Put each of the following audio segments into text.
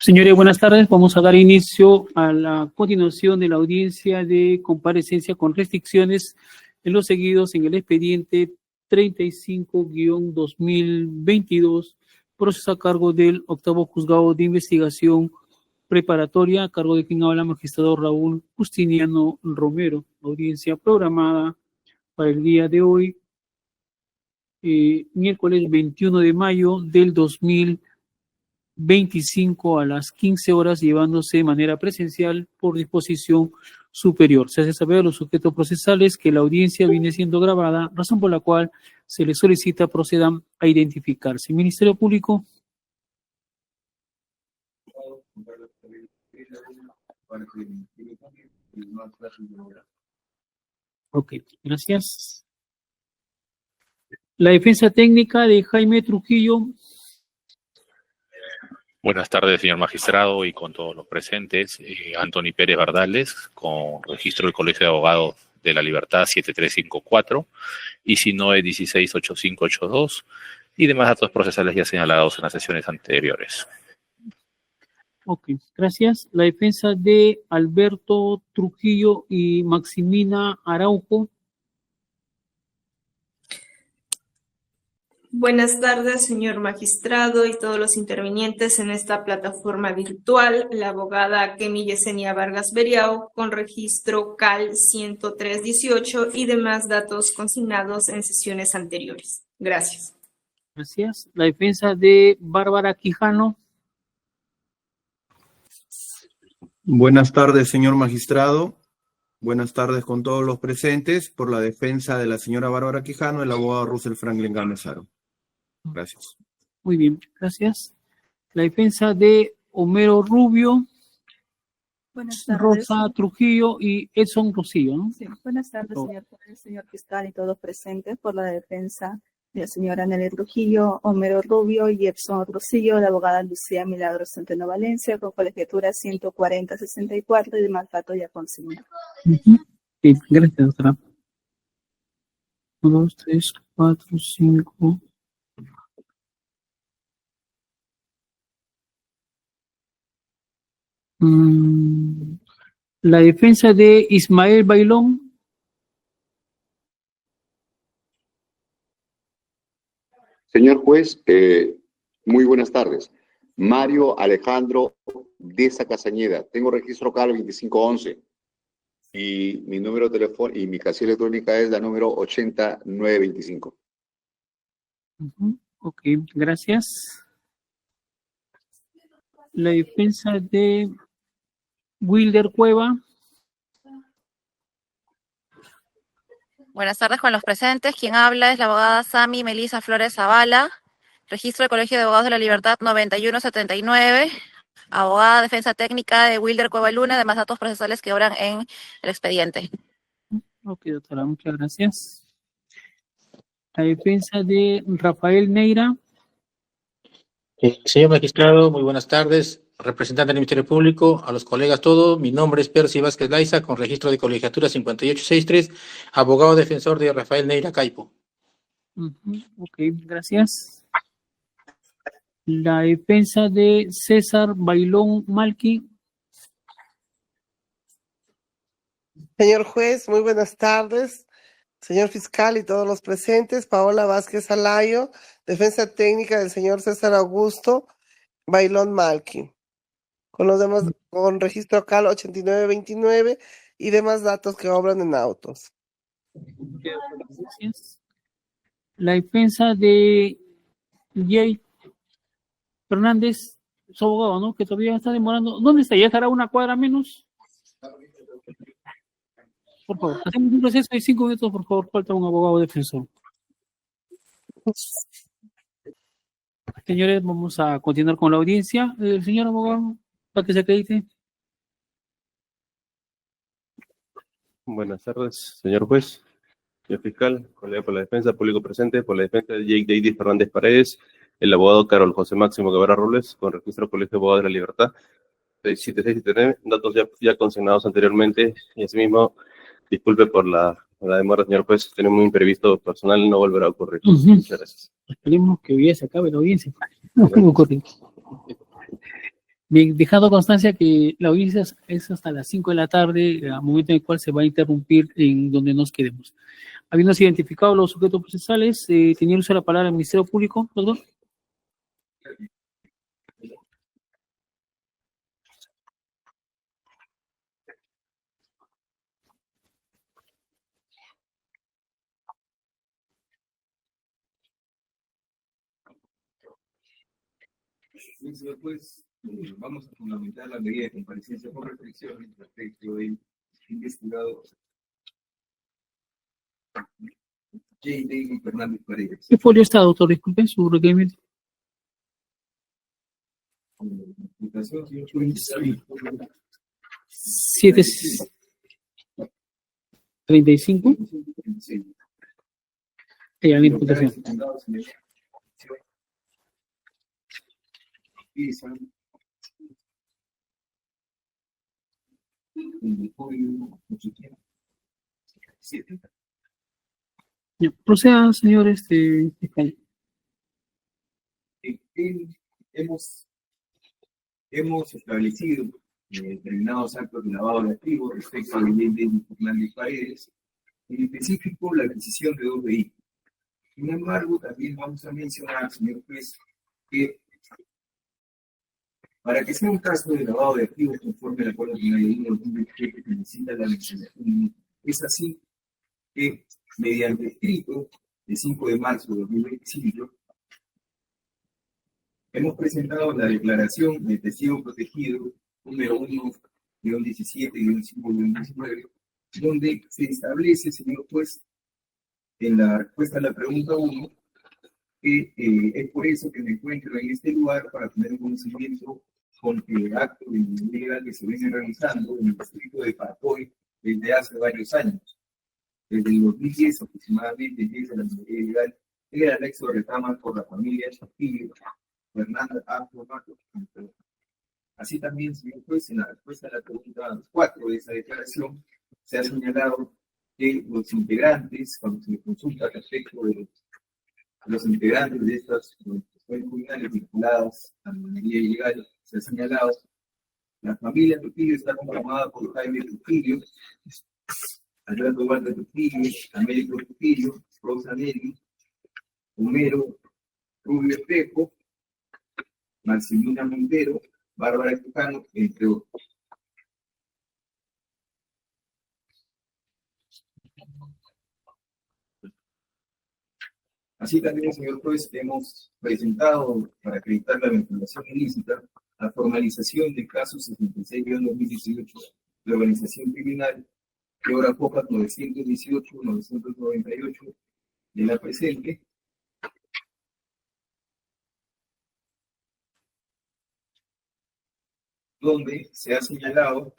Señores, buenas tardes. Vamos a dar inicio a la continuación de la audiencia de comparecencia con restricciones en los seguidos en el expediente 35-2022, proceso a cargo del octavo juzgado de investigación preparatoria, a cargo de quien habla magistrado Raúl Justiniano Romero. Audiencia programada para el día de hoy, miércoles 21 de mayo del 2025 a las 15 horas, llevándose de manera presencial por disposición superior. Se hace saber a los sujetos procesales que la audiencia viene siendo grabada, razón por la cual se les solicita procedan a identificarse. Ministerio Público. Ok, gracias. La defensa técnica de Jaime Trujillo. Buenas tardes, señor magistrado, y con todos los presentes. Anthony Pérez Bardales, con registro del Colegio de Abogados de la Libertad 7354, y SINOE 168582, y demás datos procesales ya señalados en las sesiones anteriores. Ok, gracias. La defensa de Alberto Trujillo y Maximina Araujo. Buenas tardes, señor magistrado y todos los intervinientes en esta plataforma virtual. La abogada Kemi Yesenia Vargas Beriao, con registro CAL 10318 y demás datos consignados en sesiones anteriores. Gracias. Gracias. La defensa de Bárbara Quijano. Buenas tardes, señor magistrado. Buenas tardes con todos los presentes. Por la defensa de la señora Bárbara Quijano, el abogado Russell Franklin Gámez Haro. Gracias. Muy bien, gracias. La defensa de Homero Rubio, Buenas tardes. Rosa Trujillo y Edson Rosillo, ¿no? Sí, buenas tardes, señor fiscal y todos presentes. Por la defensa de la señora Nelly Trujillo, Homero Rubio y Edson Rosillo, la abogada Lucía Milagros Centeno Valencia, con colegiatura 140-64 y demás datos ya consignados. Sí, gracias, doctora. 1, 2, 3, 4, 5. La defensa de Ismael Bailón. Señor juez, muy buenas tardes. Mario Alejandro Deza Casañeda. Tengo registro CAL 2511 y mi número de teléfono y mi casilla electrónica es la número 80925. Ok, gracias. La defensa de Wilder Cueva. Buenas tardes con los presentes. Quien habla es la abogada Sami Melisa Flores Zavala, registro del Colegio de Abogados de la Libertad 9179, abogada defensa técnica de Wilder Cueva Luna, demás datos procesales que obran en el expediente. Ok, doctora, muchas gracias. La defensa de Rafael Neira. Señor magistrado, muy buenas tardes. Representante del Ministerio Público, a los colegas todos, mi nombre es Percy Vázquez Laiza, con registro de colegiatura 5863, abogado defensor de Rafael Neira Caipo. Ok, gracias. La defensa de César Bailón Malqui. Señor juez, muy buenas tardes. Señor fiscal y todos los presentes, Paola Vázquez Alayo, defensa técnica del señor César Augusto Bailón Malqui, con los demás, con registro CAL 8929 y demás datos que obran en autos. Gracias. La defensa de Jay Fernández, su abogado, ¿no? Que todavía está demorando. ¿Dónde está? ¿Ya estará una cuadra menos? Por favor, hacemos un proceso de 5 minutos, por favor. Falta un abogado defensor. Señores, vamos a continuar con la audiencia. El señor abogado, para que se acredite. Buenas tardes, señor juez, señor fiscal, colega por la defensa, público presente, por la defensa de Jake David Fernández Paredes, el abogado Carol José Máximo Guevara Robles, con registro Colegio de Abogados de la Libertad 7679, datos ya consignados anteriormente, y asimismo, disculpe por la demora, señor juez, tenemos un imprevisto personal, no volverá a ocurrir. Muchas gracias. Esperemos que hoy día se acabe la audiencia. No puede ocurrir. Bien, dejando constancia que la audiencia es hasta las 5 de la tarde, al momento en el cual se va a interrumpir en donde nos quedemos. Habiéndose identificado los sujetos procesales, tenía uso de la palabra el Ministerio Público, perdón. Señor juez, vamos a fundamentar la medida de comparecencia por restricciones respecto del investigado J. David Fernández Paredes. ¿Qué folio está, doctor? Disculpen su requerimiento. Imputación, señor juez. 735. La imputación. Ya, proceda, señor fiscal. Hemos establecido determinados actos de lavado de activos respecto al J. David Fernández Paredes, en específico la adquisición de 2 vehículos. Sin embargo, también vamos a mencionar, señor juez, que para que sea un caso de lavado de activos conforme al acuerdo final de 2027 que necesita la legislación, es así que mediante escrito de 5 de marzo de 2025 hemos presentado la declaración de testigo protegido número 1-17-5-19, donde se establece, señor juez, en la respuesta a la pregunta 1, que es por eso que me encuentro en este lugar para tener un conocimiento con el acto de ilegal que se viene realizando en el distrito de Paracoy desde hace varios años. Desde el 2010 aproximadamente empieza la minería ilegal en el anexo de retamas por la familia Chapillo, Fernanda Afro Mato. Así también, señor juez, en la respuesta a la pregunta 4 de esa declaración, se ha señalado que los integrantes, cuando se consulta respecto de los integrantes de estas organizaciones criminales vinculadas a la minería ilegal, se ha señalado, la familia Trujillo está conformada por Jaime Trujillo, Alberto Walter Trujillo, Américo Trujillo, Rosa Nelly, Homero Rubio Espejo, Marcelina Montero, Bárbara Quijano, entre otros. Así también, señor juez, hemos presentado para acreditar la vinculación ilícita la formalización del caso 66-2018 de organización criminal que ahora coja 918-998 de la presente, donde se ha señalado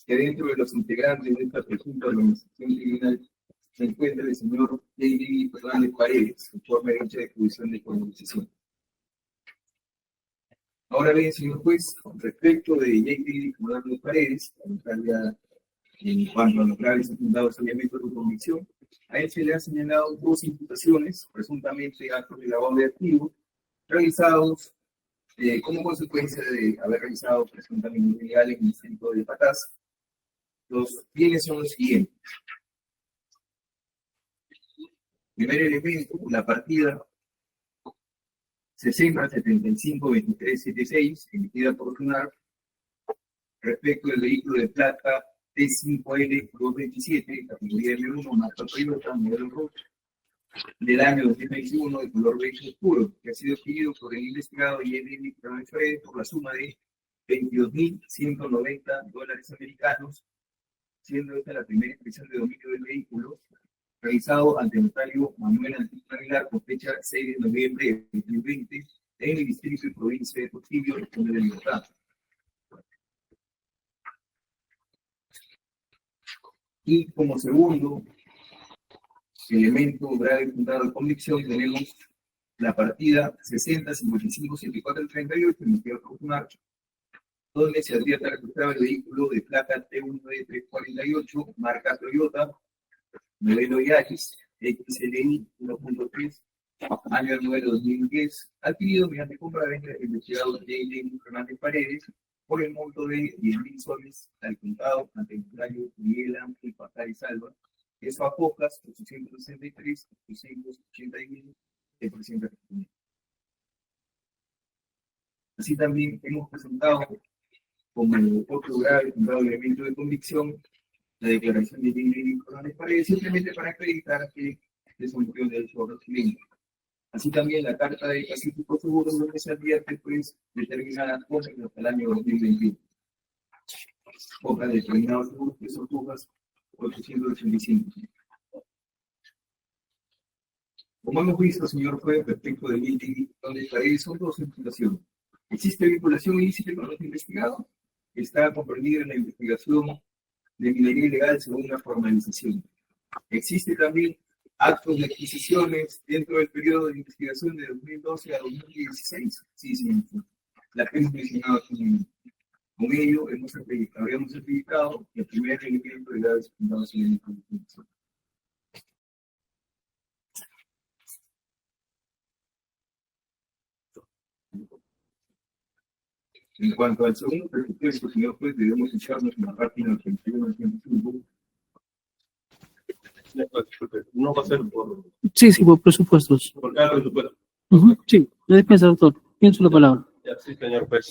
que dentro de los integrantes de esta presunta organización criminal se encuentra el señor J. David Fernández Paredes, conforme a dicha disposición de formalización. Ahora bien, señor juez, respecto de J. David Fernández Paredes, en cuanto a los graves y fundados elementos de convicción, a él se le han señalado 2 imputaciones, presuntamente actos de lavado de activos, realizados como consecuencia de haber realizado presuntamente ilegal en el distrito de Patás. Los bienes son los siguientes. Primer elemento, la partida 6075-2376, emitida por FUNAR, respecto del vehículo de plata T5L227, categoría M1, marca Toyota, modelo Roche, del año 2021, de color beige oscuro, que ha sido adquirido por el investigado J. David Fernández Paredes por la suma de $22.190 americanos, siendo esta la primera inspección de dominio del vehículo, realizado ante el notario Manuel Antonio Aguilar con fecha 6 de noviembre de 2020 en el distrito y provincia de Trujillo, Región de Libertad. Y como segundo elemento grave fundado de convicción tenemos la partida 60-55-74-38 emitida por FUNAR, donde se habría registrado el vehículo de placa T19348, marca Toyota, modelo Yaris, XLI 1.3, año del modelo 2010, adquirido mediante compra-venta del investigado J.J. Fernández Paredes por el monto de 10.000 soles al contado ante el notario Miguel Ángel Pacari Salva, eso a pocas, 863, 881 del presidente de la República. Así también hemos presentado como otro grave elemento de convicción la declaración de J.J. Fernández Paredes, simplemente para acreditar que es un motivo de derecho brasileño. Así también la carta de Pacífico Seguros, donde se advierte pues determinadas cosas hasta el año 2021. Hojas de determinados seguros que son hojas 885. Como hemos visto, señor juez, respecto del índice donde Paredes son dos imputaciones. ¿Existe vinculación ilícita con los investigados? Está comprendida en la investigación de minería ilegal según una formalización. Existe también actos de adquisiciones dentro del periodo de investigación de 2012 a 2016. Sí, señor. La que hemos mencionado aquí. Con ello habríamos certificado que el primer elemento de graves fundados en la investigación. En cuanto al segundo presupuesto, señor juez, debemos echarnos en la página 81 al 85. No va a ser por Sí, por presupuestos. cada presupuesto. Sí, la defensa, doctor. Pienso la palabra. Ya, sí, señor juez.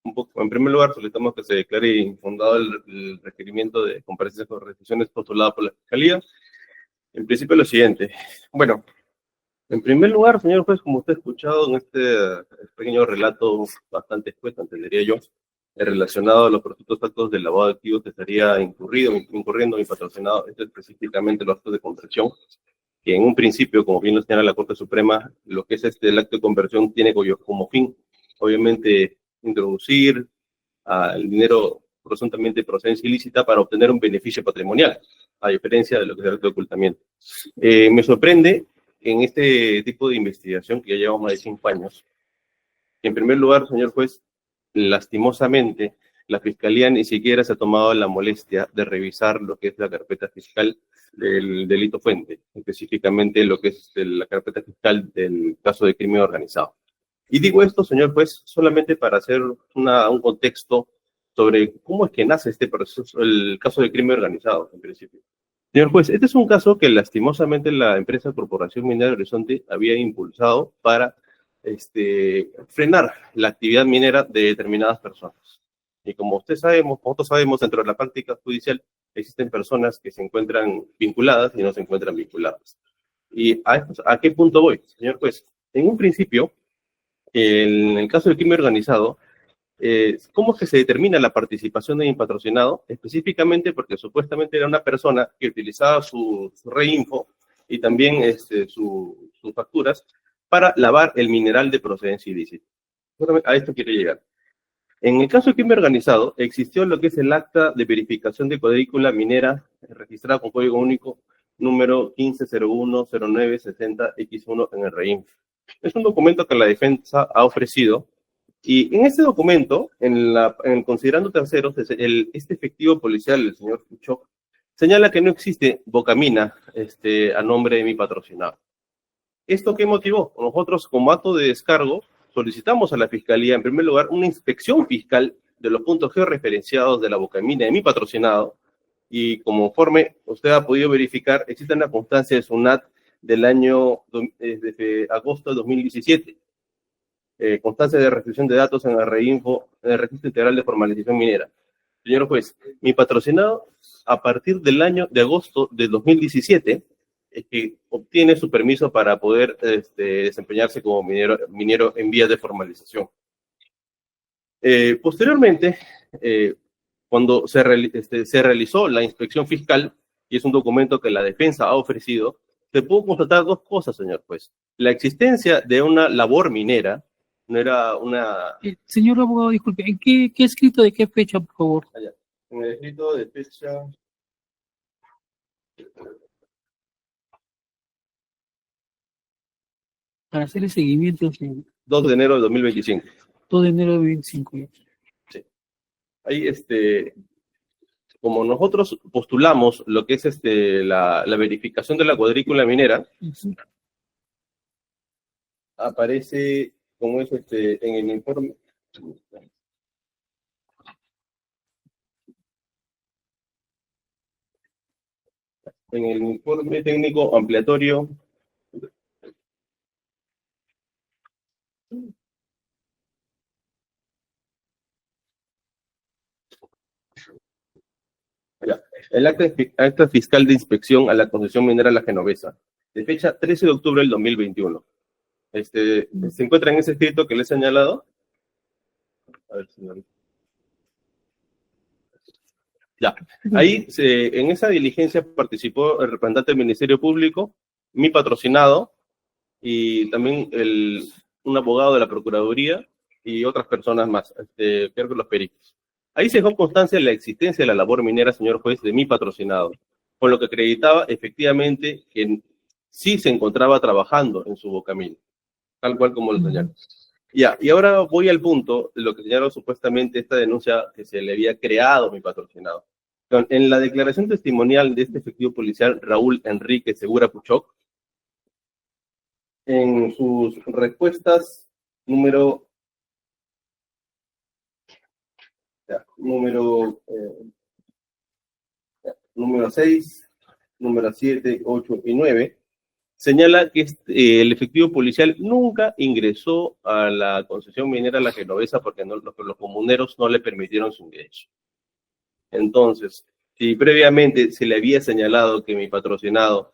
En primer lugar, solicitamos que se declare infundado el requerimiento de comparecencia con restricciones postulada por la Fiscalía. En principio, lo siguiente. Bueno, en primer lugar, señor juez, como usted ha escuchado en este pequeño relato bastante escueto, entendería yo, relacionado a los presuntos actos del lavado de activos que estaría incurriendo y patrocinado, específicamente los actos de conversión, que en un principio, como bien lo señala la Corte Suprema, lo que es el acto de conversión tiene como fin, obviamente, introducir al dinero presuntamente de procedencia ilícita para obtener un beneficio patrimonial, a diferencia de lo que es el acto de ocultamiento. Me sorprende en este tipo de investigación que ya llevamos más de 5 años, que en primer lugar, señor juez, lastimosamente, la Fiscalía ni siquiera se ha tomado la molestia de revisar lo que es la carpeta fiscal del delito fuente, específicamente lo que es la carpeta fiscal del caso de crimen organizado. Y digo esto, señor juez, solamente para hacer un contexto sobre cómo es que nace este proceso, el caso de crimen organizado, en principio. Señor juez, este es un caso que lastimosamente la empresa Corporación Minera Horizonte había impulsado para frenar la actividad minera de determinadas personas. Y como nosotros sabemos, dentro de la práctica judicial existen personas que se encuentran vinculadas y no se encuentran vinculadas. ¿Y a qué punto voy, señor juez? En un principio, en el caso del crimen organizado, ¿cómo es que se determina la participación de un patrocinado? Específicamente porque supuestamente era una persona que utilizaba su reinfo y también sus facturas para lavar el mineral de procedencia ilícita. A esto quiero llegar. En el caso del crimen organizado, existió lo que es el acta de verificación de cuadrícula minera registrada con código único número 15010960X1 en el REINF. Es un documento que la defensa ha ofrecido y en este documento, en considerando terceros, este efectivo policial, el señor Fuchok, señala que no existe bocamina a nombre de mi patrocinado. ¿Esto qué motivó? Nosotros, como acto de descargo, solicitamos a la Fiscalía, en primer lugar, una inspección fiscal de los puntos georreferenciados de la bocamina de mi patrocinado, y conforme usted ha podido verificar, existe una constancia de SUNAT del año desde agosto de 2017, constancia de restricción de datos en el REINFO, en el Registro Integral de Formalización Minera. Señor juez, mi patrocinado, a partir del año de agosto de 2017, que obtiene su permiso para poder desempeñarse como minero en vías de formalización. Posteriormente, cuando se realizó la inspección fiscal, y es un documento que la defensa ha ofrecido, se pudo constatar dos cosas, señor juez. La existencia de una labor minera, no era una... Señor abogado, disculpe, ¿en qué escrito de qué fecha, por favor? Allá. En el escrito de fecha... Para hacer el seguimiento. 2 de enero de 2025. 2 de enero de 2025. Sí. Ahí, como nosotros postulamos lo que es la verificación de la cuadrícula minera, aparece como es en el informe. En el informe técnico ampliatorio. Ya. El acta fiscal de inspección a la concesión minera La Genovesa, de fecha 13 de octubre del 2021. ¿Se encuentra en ese escrito que le he señalado? A ver, señor. Ya. Ahí, en esa diligencia participó el representante del Ministerio Público, mi patrocinado, y también un abogado de la Procuraduría y otras personas más, creo que los peritos. Ahí se dejó constancia de la existencia de la labor minera, señor juez, de mi patrocinado, con lo que acreditaba efectivamente que sí se encontraba trabajando en su bocamín, tal cual como lo señaló. Ya, y ahora voy al punto de lo que señaló supuestamente esta denuncia que se le había creado a mi patrocinado. En la declaración testimonial de este efectivo policial, Raúl Enrique Segura Puchoc, en sus respuestas número 6, número 7, 8 y 9, señala que el efectivo policial nunca ingresó a la concesión minera La Genovesa porque los comuneros no le permitieron su ingreso. Entonces, si previamente se le había señalado que mi patrocinado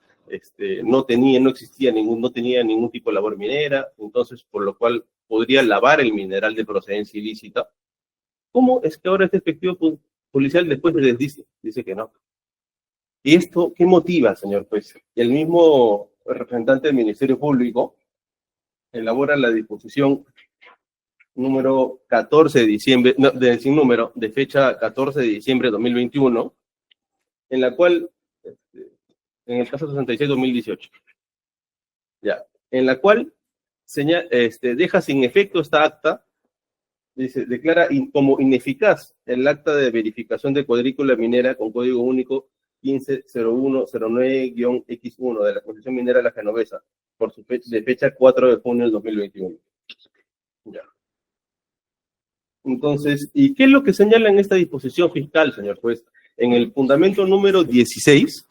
no tenía ningún tipo de labor minera, entonces por lo cual podría lavar el mineral de procedencia ilícita, ¿cómo es que ahora este efectivo policial después les dice que no? ¿Y esto qué motiva, señor juez? El mismo representante del Ministerio Público elabora la disposición número 14 de diciembre, sin número, de fecha 14 de diciembre de 2021, en la cual, en el caso 66-2018, ya, en la cual deja sin efecto esta acta, declara como ineficaz el acta de verificación de cuadrícula minera con código único 150109-X1 de la concesión minera La Genovesa, de fecha 4 de junio del 2021. Ya. Entonces, ¿y qué es lo que señala en esta disposición fiscal, señor juez? En el fundamento número 16,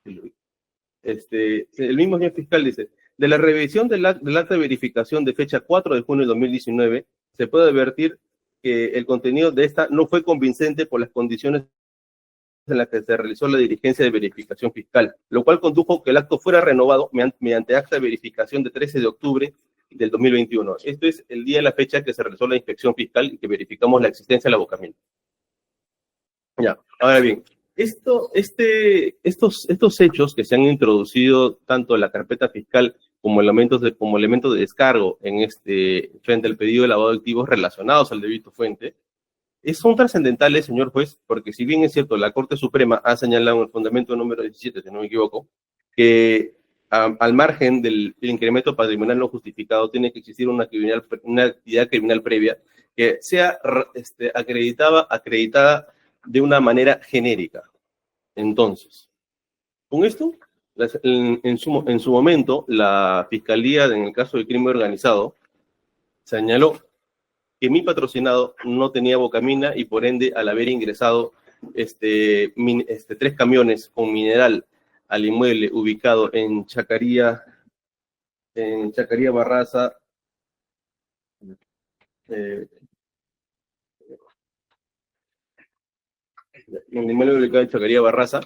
el mismo señor fiscal dice, de la revisión del acta de verificación de fecha 4 de junio de 2019, se puede advertir que el contenido de esta no fue convincente por las condiciones en las que se realizó la diligencia de verificación fiscal, lo cual condujo que el acto fuera renovado mediante acta de verificación de 13 de octubre del 2021. Esto es el día y la fecha que se realizó la inspección fiscal y que verificamos la existencia del abocamiento. Ya, ahora bien, estos hechos que se han introducido tanto en la carpeta fiscal como elementos de descargo frente al pedido de lavado de activos relacionados al débito fuente, son trascendentales, señor juez, porque si bien es cierto, la Corte Suprema ha señalado en el fundamento número 17, si no me equivoco, que al margen del incremento patrimonial no justificado tiene que existir una actividad criminal previa que sea acreditada de una manera genérica. Entonces, con esto, en su momento, la Fiscalía, en el caso de crimen organizado, señaló que mi patrocinado no tenía bocamina y por ende, al haber ingresado 3 camiones con mineral al inmueble ubicado en Chacaría Barraza, el inmueble ubicado en Chacaría Barraza,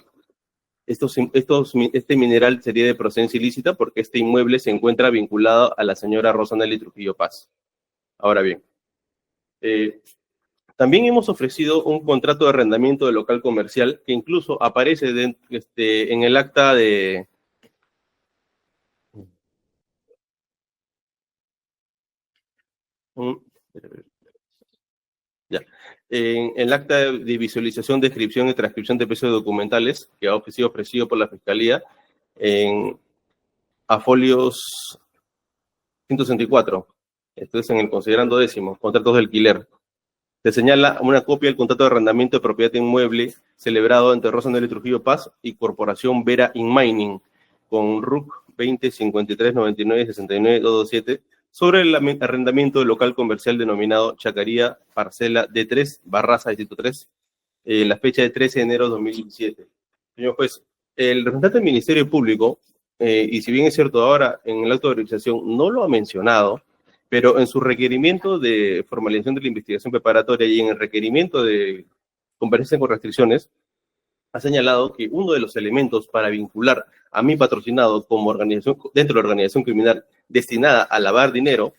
este mineral sería de procedencia ilícita porque este inmueble se encuentra vinculado a la señora Rosanelli Trujillo Paz. Ahora bien, también hemos ofrecido un contrato de arrendamiento de local comercial que incluso aparece en el acta de... Ya. En el acta de visualización, descripción y transcripción de precios documentales que ha sido ofrecido por la Fiscalía a folios 164. Esto es en el considerando décimo, contratos de alquiler. Se señala una copia del contrato de arrendamiento de propiedad inmueble celebrado entre Rosanelli Trujillo Paz y Corporación Vera In Mining con RUC 205399692227 sobre el arrendamiento del local comercial denominado Chacaría Parcela D3, Barraza, Distrito 3, la fecha de 13 de enero de 2017. Señor juez, el representante del Ministerio Público, y si bien es cierto ahora en el acto de realización no lo ha mencionado, pero en su requerimiento de formalización de la investigación preparatoria y en el requerimiento de comparecencia con restricciones, ha señalado que uno de los elementos para vincular a mi patrocinado como organización, dentro de la organización criminal destinada a lavar dinero,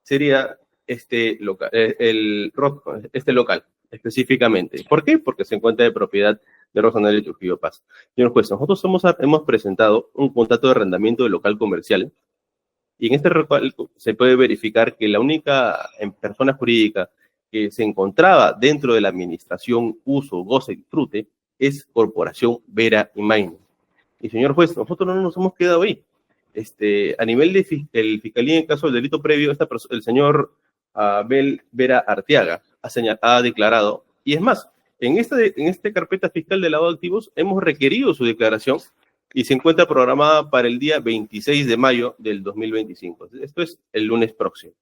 sería este local, este local específicamente. ¿Por qué? Porque se encuentra de propiedad de Rosanelli Trujillo Paz. Señor juez, nosotros hemos presentado un contrato de arrendamiento de local comercial y en este local se puede verificar que la única persona jurídica que se encontraba dentro de la administración, uso, goce y disfrute es Corporación Vera y Mining. Y señor juez, nosotros no nos hemos quedado ahí. A nivel de fiscalía en caso del delito previo, el señor Abel Vera Arteaga ha declarado, y es más, en esta carpeta fiscal de lavado de activos hemos requerido su declaración y se encuentra programada para el día 26 de mayo del 2025. Esto es el lunes próximo.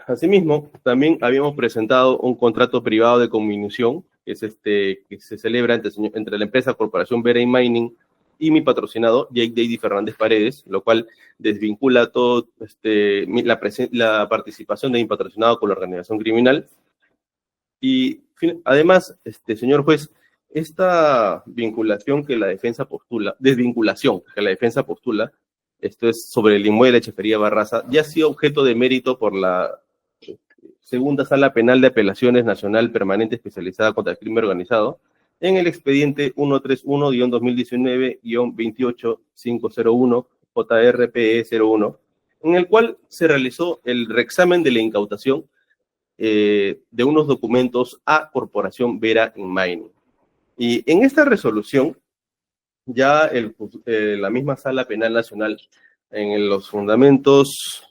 Asimismo, también habíamos presentado un contrato privado de comunicación, que es que se celebra entre la empresa Corporación Vera y Mining y mi patrocinador, Jake Dady Fernández Paredes, lo cual desvincula todo la participación de mi patrocinado con la organización criminal. Y además, señor juez, esta vinculación que la defensa postula, desvinculación que la defensa postula, esto es sobre el inmueble de Chefería Barraza, ya ha sido objeto de mérito por la Segunda Sala Penal de Apelaciones Nacional Permanente Especializada contra el Crimen Organizado, en el expediente 131-2019-28501 JRPE01, en el cual se realizó el reexamen de la incautación de unos documentos a Corporación Vera y Mining. Y en esta resolución, ya la misma Sala Penal Nacional, en los fundamentos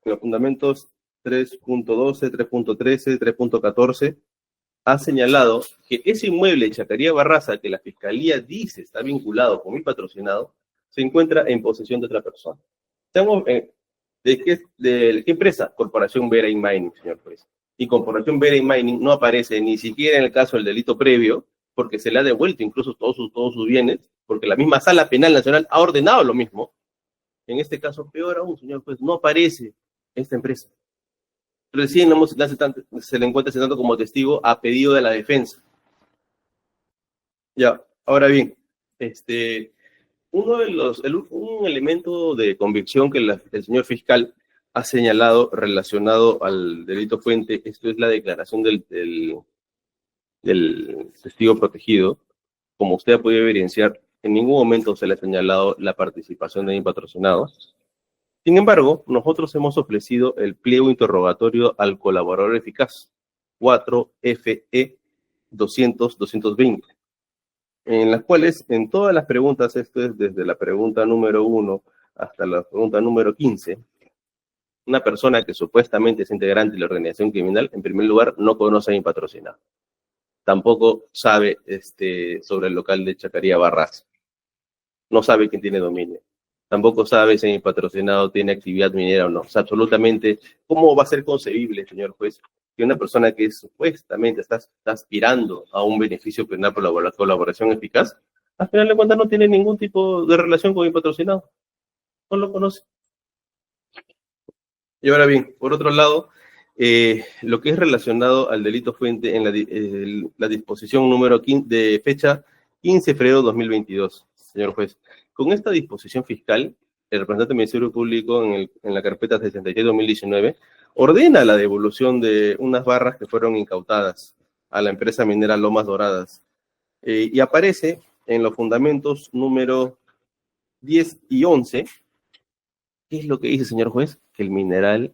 los fundamentos 3.12, 3.13, 3.14, ha señalado que ese inmueble de Chacaría Barraza, que la Fiscalía dice está vinculado con mi patrocinado, se encuentra en posesión de otra persona. ¿De qué empresa? Corporación Vera y Mining, señor juez. Y Corporación Vera y Mining no aparece ni siquiera en el caso del delito previo, porque se le ha devuelto incluso todos sus bienes, porque la misma Sala Penal Nacional ha ordenado lo mismo. En este caso, peor aún, señor juez, no aparece esta empresa. Recién se le encuentra citando como testigo a pedido de la defensa. Ya, ahora bien, un elemento de convicción que el señor fiscal ha señalado relacionado al delito fuente, esto es la declaración del testigo protegido. Como usted ha podido evidenciar, en ningún momento se le ha señalado la participación de mi patrocinado. Sin embargo, nosotros hemos ofrecido el pliego interrogatorio al colaborador eficaz, 4FE 200-220, en las cuales, en todas las preguntas, esto es desde la pregunta número 1 hasta la pregunta número 15, una persona que supuestamente es integrante de la organización criminal, en primer lugar, no conoce a mi patrocinado. Tampoco sabe sobre el local de Chacaría Barraza. No sabe quién tiene dominio. Tampoco sabe si mi patrocinado tiene actividad minera o no. O sea, absolutamente, ¿cómo va a ser concebible, señor juez, que una persona que supuestamente está aspirando a un beneficio penal por la colaboración eficaz, al final de cuentas no tiene ningún tipo de relación con mi patrocinado? No lo conoce. Y ahora bien, por otro lado, lo que es relacionado al delito fuente en la disposición número 15, de fecha 15 de febrero de 2022, señor juez. Con esta disposición fiscal, el representante del Ministerio Público en la carpeta 66-2019 ordena la devolución de unas barras que fueron incautadas a la empresa minera Lomas Doradas. Y aparece en los fundamentos número 10 y 11, ¿qué es lo que dice, señor juez? Que el mineral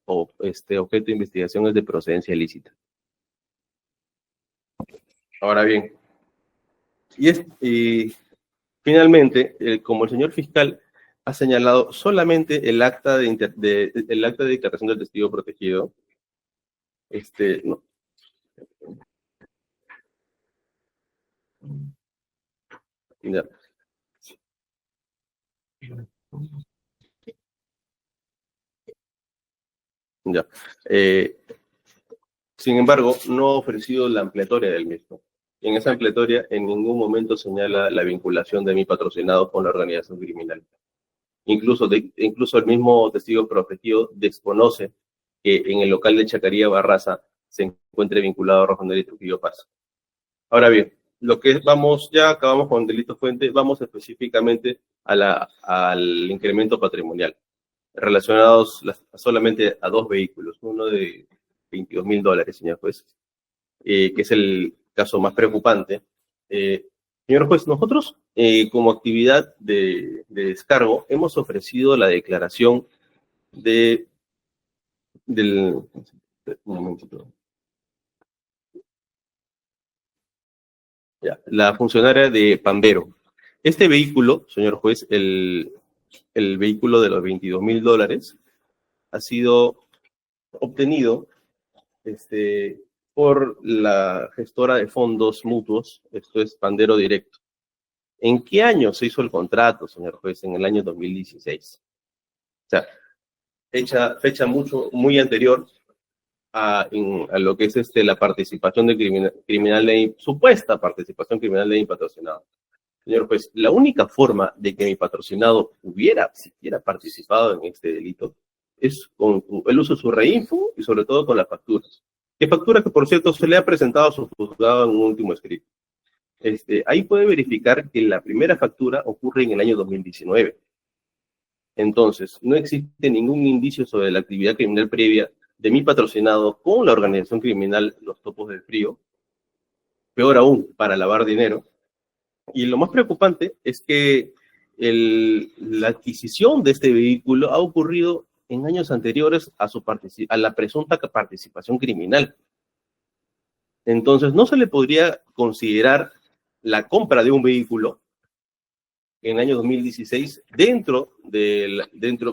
o objeto de investigación es de procedencia ilícita. Ahora bien, finalmente, como el señor fiscal ha señalado solamente el acta el acta de declaración del testigo protegido. No. Ya. Ya. Sin embargo, no ha ofrecido la ampliatoria del mismo. En esa ampliatoria en ningún momento señala la vinculación de mi patrocinado con la organización criminal. Incluso el mismo testigo protegido desconoce que en el local de Chacaría Barraza se encuentre vinculado a Rojo Nelly Trujillo Paz. Ahora bien, ya acabamos con el delito fuente, vamos específicamente al incremento patrimonial, relacionados solamente a 2 vehículos, uno de $22,000, señor juez, que es el caso más preocupante. Señor juez, nosotros como actividad de descargo hemos ofrecido la declaración un momentito. Ya, la funcionaria de Pambero. Este vehículo, señor juez, el vehículo de los $22,000 ha sido obtenido por la gestora de fondos mutuos, esto es Pandero Directo. ¿En qué año se hizo el contrato, señor juez? En el año 2016. O sea, fecha muy anterior a lo que es la participación de supuesta participación criminal de mi patrocinado. Señor juez, la única forma de que mi patrocinado hubiera siquiera participado en este delito es con el uso de su reinfo y sobre todo con las facturas. ¿Qué factura que, por cierto, se le ha presentado a su juzgado en un último escrito? Ahí puede verificar que la primera factura ocurre en el año 2019. Entonces, no existe ningún indicio sobre la actividad criminal previa de mi patrocinado con la organización criminal Los Topos del Frío, peor aún, para lavar dinero. Y lo más preocupante es que la adquisición de este vehículo ha ocurrido en años anteriores a la presunta participación criminal. Entonces, no se le podría considerar la compra de un vehículo en el año 2016 dentro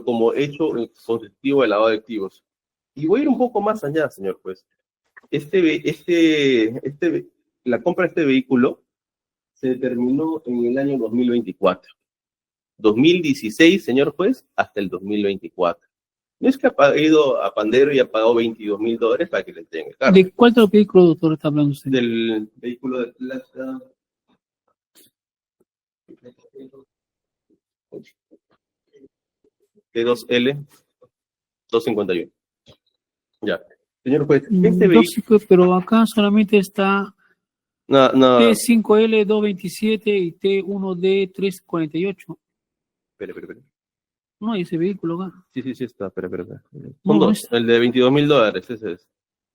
como hecho constitutivo de lavado de activos. Y voy a ir un poco más allá, señor juez. La compra de este vehículo se determinó en el año 2024. 2016, señor juez, hasta el 2024. No es que ha ido a Pandero y ha pagado $22,000 para que le tenga el carro. ¿De cuál otro vehículo, doctor, está hablando usted? Del vehículo de plata T2L 251. Ya. Señor juez, este vehículo... Pero acá solamente está No. T5L 227 y T1D 348. Espera. No hay ese vehículo acá. Sí, está, espera. No, Son dos, el de $22,000, ese es.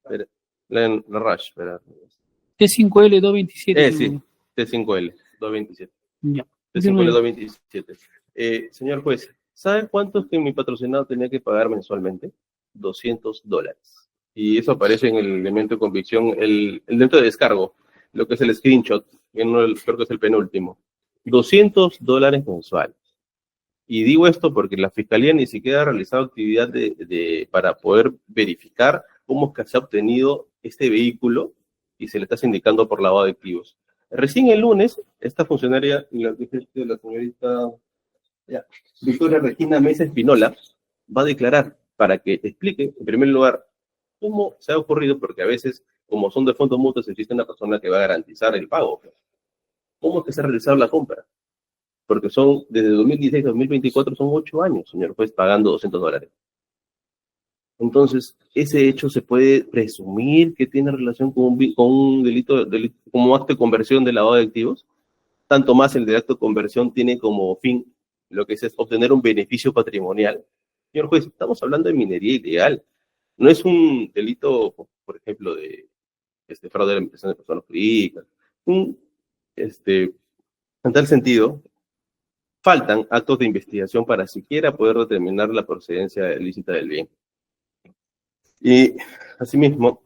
Espera. La Rush, espera. T5L 227. Sí, T5L 227. Ya. T5L 227. Señor juez, ¿sabe cuánto es que mi patrocinado tenía que pagar mensualmente? $200. Y eso aparece en el elemento de convicción, el elemento de descargo, lo que es el screenshot, creo que es el penúltimo. $200 mensuales. Y digo esto porque la Fiscalía ni siquiera ha realizado actividad para poder verificar cómo es que se ha obtenido este vehículo y se le está sindicando por lavado de activos. Recién el lunes, esta funcionaria, la señorita Victoria Regina Mesa Espinola, va a declarar para que explique, en primer lugar, cómo se ha ocurrido, porque a veces, como son de fondos mutuos, existe una persona que va a garantizar el pago. ¿Cómo es que se ha realizado la compra? Porque desde 2016 a 2024 son 8 años, señor juez, pagando $200. Entonces, ese hecho se puede presumir que tiene relación con un delito como acto de conversión de lavado de activos. Tanto más el de acto de conversión tiene como fin lo que es obtener un beneficio patrimonial. Señor juez, estamos hablando de minería ilegal. No es un delito, por ejemplo, de fraude de la impresión de personas jurídicas. En tal sentido, faltan actos de investigación para siquiera poder determinar la procedencia ilícita del bien. Y, asimismo,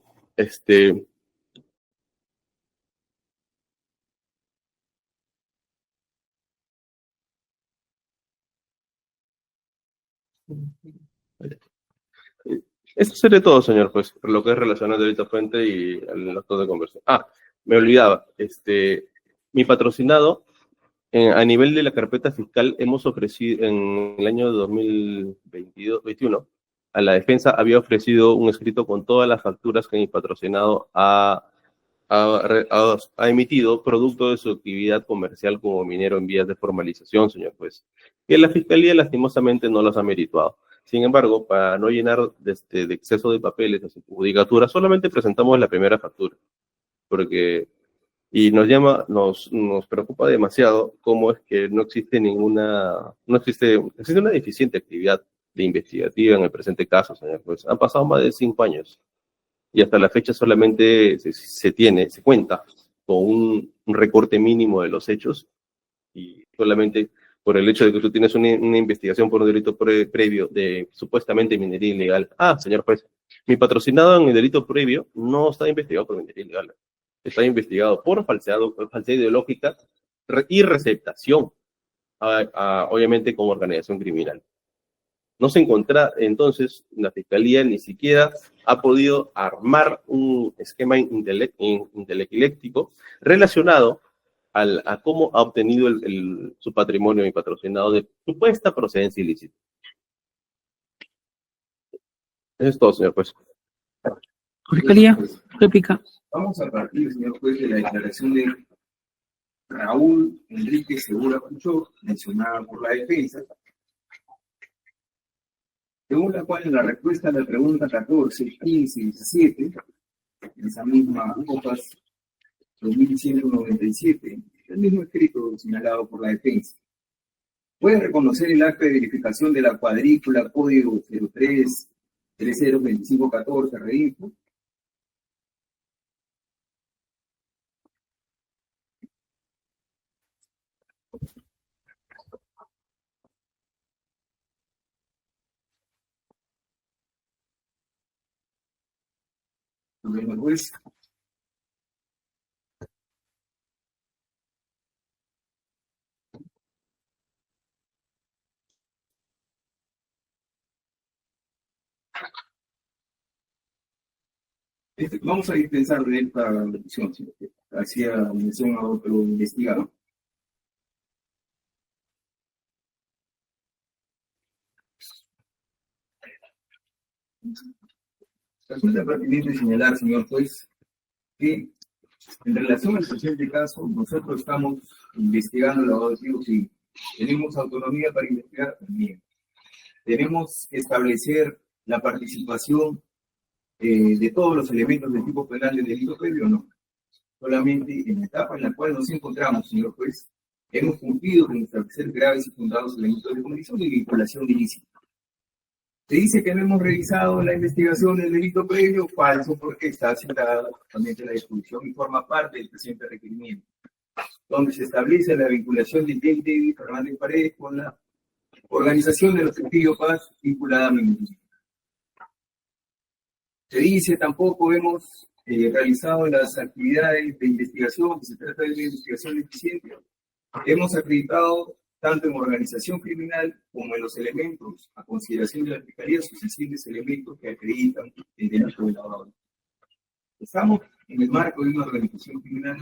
Esto sería todo, señor juez, por lo que es relacionado al delito fuente y al acto de conversión. Me olvidaba, mi patrocinado, a nivel de la carpeta fiscal, hemos ofrecido en el año 2021, a la defensa había ofrecido un escrito con todas las facturas que mi patrocinado ha emitido producto de su actividad comercial como minero en vías de formalización, señor juez, que la Fiscalía lastimosamente no los ha merituado. Sin embargo, para no llenar de exceso de papeles o judicatura, solamente presentamos la primera factura, y nos preocupa demasiado cómo es que existe una deficiente actividad de investigativa en el presente caso, señor juez. Han pasado más de 5 años. Y hasta la fecha solamente se cuenta con un recorte mínimo de los hechos, y solamente por el hecho de que tú tienes una investigación por un delito previo de supuestamente minería ilegal. Señor juez, mi patrocinado en el delito previo no está investigado por minería ilegal, está investigado por falsedad ideológica y receptación, obviamente como organización criminal. No se encuentra, entonces, la Fiscalía ni siquiera ha podido armar un esquema intelectual relacionado a cómo ha obtenido su patrimonio y patrocinado de supuesta procedencia ilícita. Eso es todo, señor juez. Fiscalía, réplica. Vamos a partir, señor juez, de la declaración de Raúl Enrique Segura Puchó, mencionada por la defensa, según la cual en la respuesta a la pregunta 14, 15 y 17, en esa misma COPAS 2197, el mismo escrito señalado por la defensa, puede reconocer el acta de verificación de la cuadrícula código 03-302514 Redinfo. Señor juez. Vamos a dispensar de esta locución, señor juez. Hacía mención a otro investigado. Resulta pertinente señalar, señor juez, que en relación al presente caso, nosotros estamos investigando el lavado de activos y tenemos autonomía para investigar también. Tenemos que establecer la participación de todos los elementos del tipo penal del delito previo, no. Solamente en la etapa en la cual nos encontramos, señor juez, hemos cumplido con establecer graves y fundados elementos de condición y vinculación ilícita. Se dice que no hemos revisado la investigación del delito previo, falso, porque está citada también la disposición y forma parte del presente requerimiento, donde se establece la vinculación de J. David Fernández Paredes con la organización del Objetivo Paz vinculada a minería. Se dice tampoco hemos realizado las actividades de investigación, que se trata de una investigación eficiente. Hemos acreditado tanto en organización criminal como en los elementos a consideración de la Fiscalía, suficientes elementos que acreditan el delito de lavado. Estamos en el marco de una organización criminal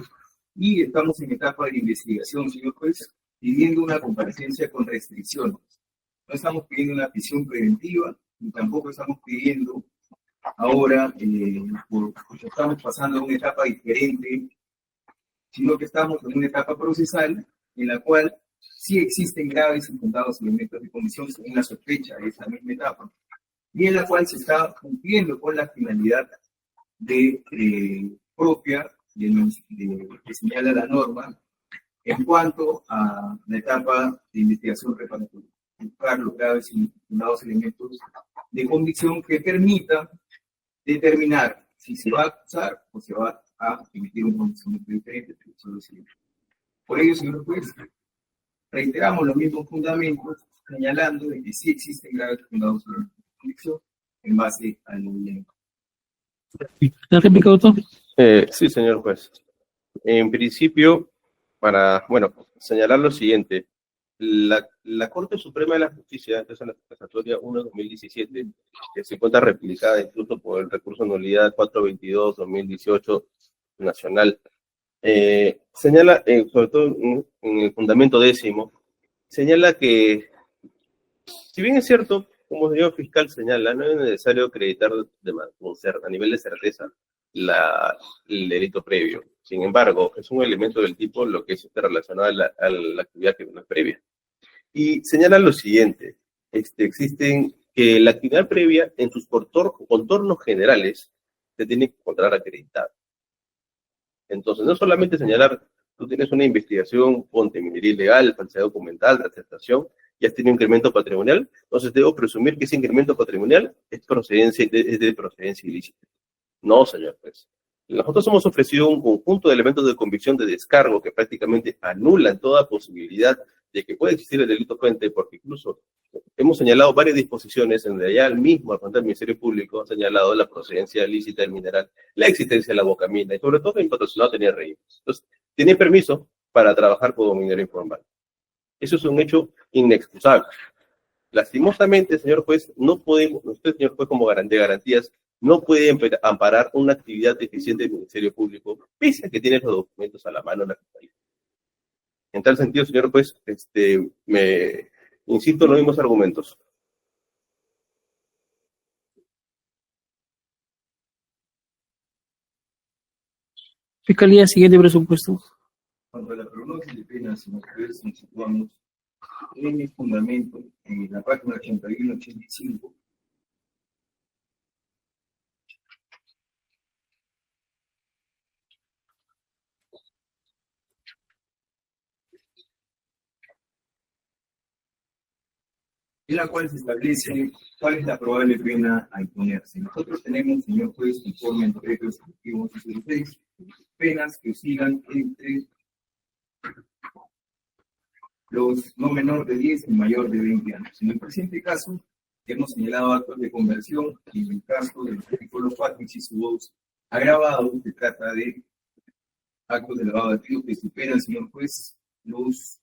y estamos en etapa de investigación, señor juez, pidiendo una comparecencia con restricciones. No estamos pidiendo una prisión preventiva, ni tampoco estamos pidiendo ahora, estamos pasando a una etapa diferente, sino que estamos en una etapa procesal en la cual sí existen graves y fundados elementos de comisión según la sospecha de esa misma etapa, y en la cual se está cumpliendo con la finalidad propia que señala la norma en cuanto a la etapa de investigación reparatoria, buscar los graves y fundados elementos de convicción que permita determinar si se va a acusar o se va a emitir un pronunciamiento diferente. Por ello, señor juez, reiteramos los mismos fundamentos, señalando de que sí existen graves fundados elementos de convicción en base al elenco. ¿La réplica, doctor? Sí, señor juez. En principio, para, señalar lo siguiente, la Corte Suprema de la Justicia, que es la Casatoria 1 de 2017, que se encuentra replicada incluso por el recurso de nulidad 422-2018 nacional, señala, sobre todo en el fundamento 10º, señala que, si bien es cierto, como el señor fiscal señala, no es necesario acreditar a nivel de certeza el delito previo. Sin embargo, es un elemento del tipo lo que es relacionado a la actividad que no es previa. Y señala lo siguiente, existen que la actividad previa en sus contornos generales se tiene que encontrar acreditada. Entonces, no solamente señalar, tú tienes una investigación, ponte minería ilegal, falsedad documental, receptación, y has tenido un incremento patrimonial, entonces debo presumir que ese incremento patrimonial es de procedencia ilícita. No, señor juez. Nosotros hemos ofrecido un conjunto de elementos de convicción de descargo que prácticamente anulan toda posibilidad de que pueda existir el delito fuente, porque incluso hemos señalado varias disposiciones en donde ya el mismo, al frente del Ministerio Público, ha señalado la procedencia ilícita del mineral, la existencia de la bocamina, y sobre todo que el patrocinado tenía régimen. Entonces, tiene permiso para trabajar como minero informal. Eso es un hecho inexcusable. Lastimosamente, señor juez, no podemos, usted, señor juez, como garante de garantías, no puede amparar una actividad deficiente del Ministerio Público, pese a que tiene los documentos a la mano en la fiscalía. En tal sentido, señor juez, insisto en los mismos argumentos. Fiscalía, siguiente presupuesto. Cuanto a la prognosis de penas, señor juez, nos situamos en el fundamento, en la página 81-85, en la cual se establece cuál es la probable pena a imponerse. Nosotros tenemos, señor juez, conforme al decreto ejecutivo 66, penas que oscilan entre los no menor de 10 y mayor de 20 años. En el presente caso, hemos señalado actos de conversión, y en el caso del artículo 4, inciso 2, agravado, se trata de actos de lavado de activos que superan, señor juez, los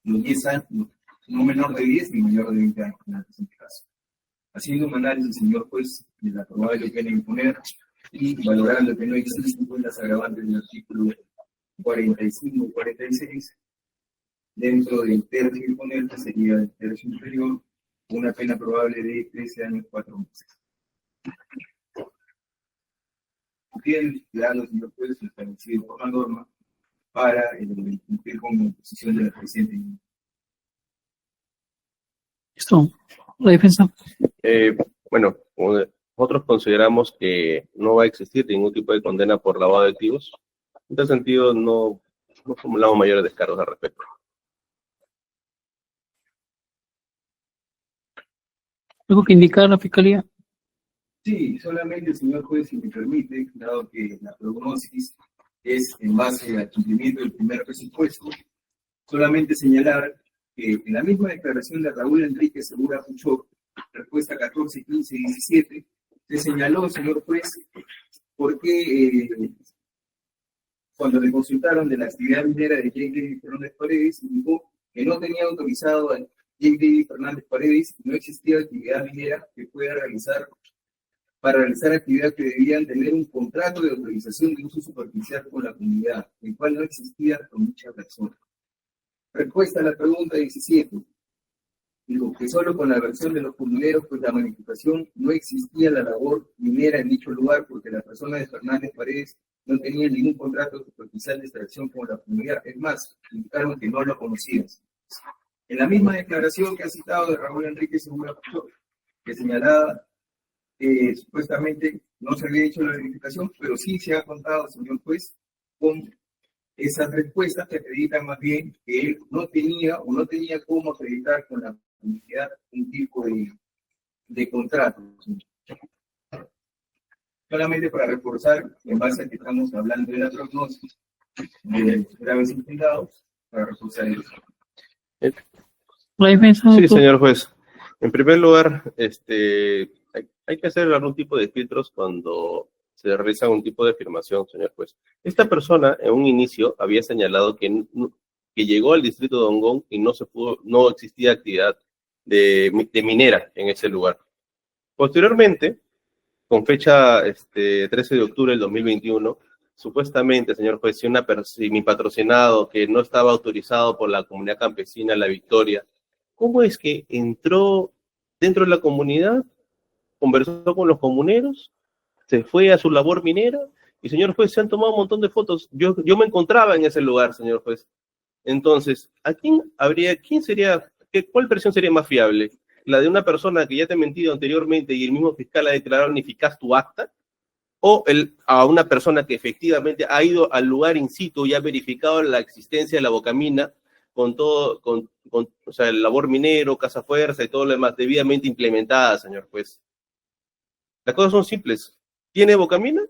10 años, no menor de 10 y mayor de 20 años en el presente caso. Haciendo un análisis, señor juez, de la probable pena a imponer y valorando que no existen las agravantes del artículo 45 y 46, dentro del tercio a imponer, que sería el tercio inferior, una pena probable de 13 años 4 meses. Bien, dado, señor juez, establecido por la norma para cumplir con la imposición de la presente. Listo. La defensa. Bueno, nosotros consideramos que no va a existir ningún tipo de condena por lavado de activos. En tal sentido, no formulamos mayores descargos al respecto. ¿Algo que indicar la Fiscalía? Sí, solamente, señor juez, si me permite, dado que la prognosis es en base al cumplimiento del primer presupuesto, solamente señalar que en la misma declaración de Raúl Enrique Segura Puchó, respuesta 14, 15 y 17, se señaló, señor juez, por qué cuando le consultaron de la actividad minera de Jake David Fernández Paredes, indicó que no tenía autorizado a Jake David Fernández Paredes, no existía actividad minera que pueda realizar, para realizar actividad que debían tener un contrato de autorización de uso superficial con la comunidad, el cual no existía con dicha persona. Respuesta a la pregunta 17. Digo que solo con la versión de los comuneros, pues la manifestación no existía la labor minera en dicho lugar, porque la persona de Fernández Paredes no tenía ningún contrato superficial de extracción con la comunidad. Es más, indicaron que no lo conocían. En la misma declaración que ha citado de Raúl Enrique Segura Puchó, que señalaba supuestamente no se había hecho la verificación, pero sí se ha contado, señor juez, con esas respuestas que acreditan más bien que él no tenía o no tenía cómo acreditar con la comunidad un tipo de contrato. Solamente para reforzar, en base a que estamos hablando de la prognosis de graves implicados, para reforzar eso. La defensa. Sí, señor juez. En primer lugar, hay que hacer algún tipo de filtros cuando se realiza un tipo de afirmación, señor juez. Esta persona, en un inicio, había señalado que que llegó al distrito de Hongón y no existía actividad de minera en ese lugar. Posteriormente, con fecha 13 de octubre del 2021, supuestamente, señor juez, si mi patrocinado que no estaba autorizado por la comunidad campesina La Victoria, ¿cómo es que entró dentro de la comunidad, conversó con los comuneros, se fue a su labor minera? Y señor juez, se han tomado un montón de fotos. Yo me encontraba en ese lugar, señor juez. Entonces, ¿cuál versión sería más fiable? ¿La de una persona que ya te ha mentido anteriormente y el mismo fiscal ha declarado ineficaz tu acta? ¿O a una persona que efectivamente ha ido al lugar in situ y ha verificado la existencia de la bocamina con todo, o sea, el labor minero, casa fuerza y todo lo demás debidamente implementada, señor juez? Las cosas son simples. ¿Tiene bocamina?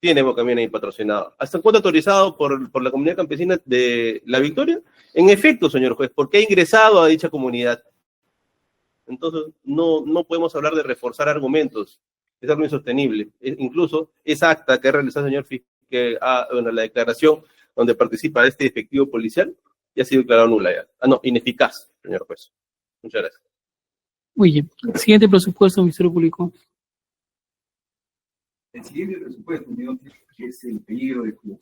Tiene bocamina y patrocinado. ¿Hasta cuánto autorizado por la comunidad campesina de La Victoria? En efecto, señor juez, porque ha ingresado a dicha comunidad. Entonces, no podemos hablar de reforzar argumentos. Es algo insostenible. Incluso esa acta que ha realizado el señor fiscal, la declaración donde participa este efectivo policial, ya ha sido declarado nula ya. Ineficaz, señor juez. Muchas gracias. Muy bien. Siguiente presupuesto, Ministerio Público. El siguiente presupuesto, señor, que es el peligro de Cuba.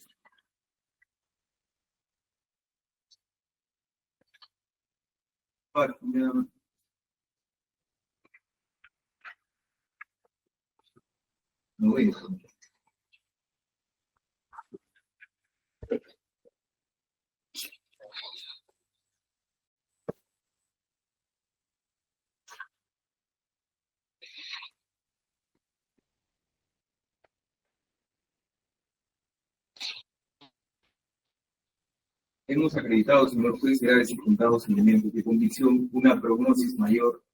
No veo. Hemos acreditado, señor juez, graves y contados elementos de convicción, una prognosis mayor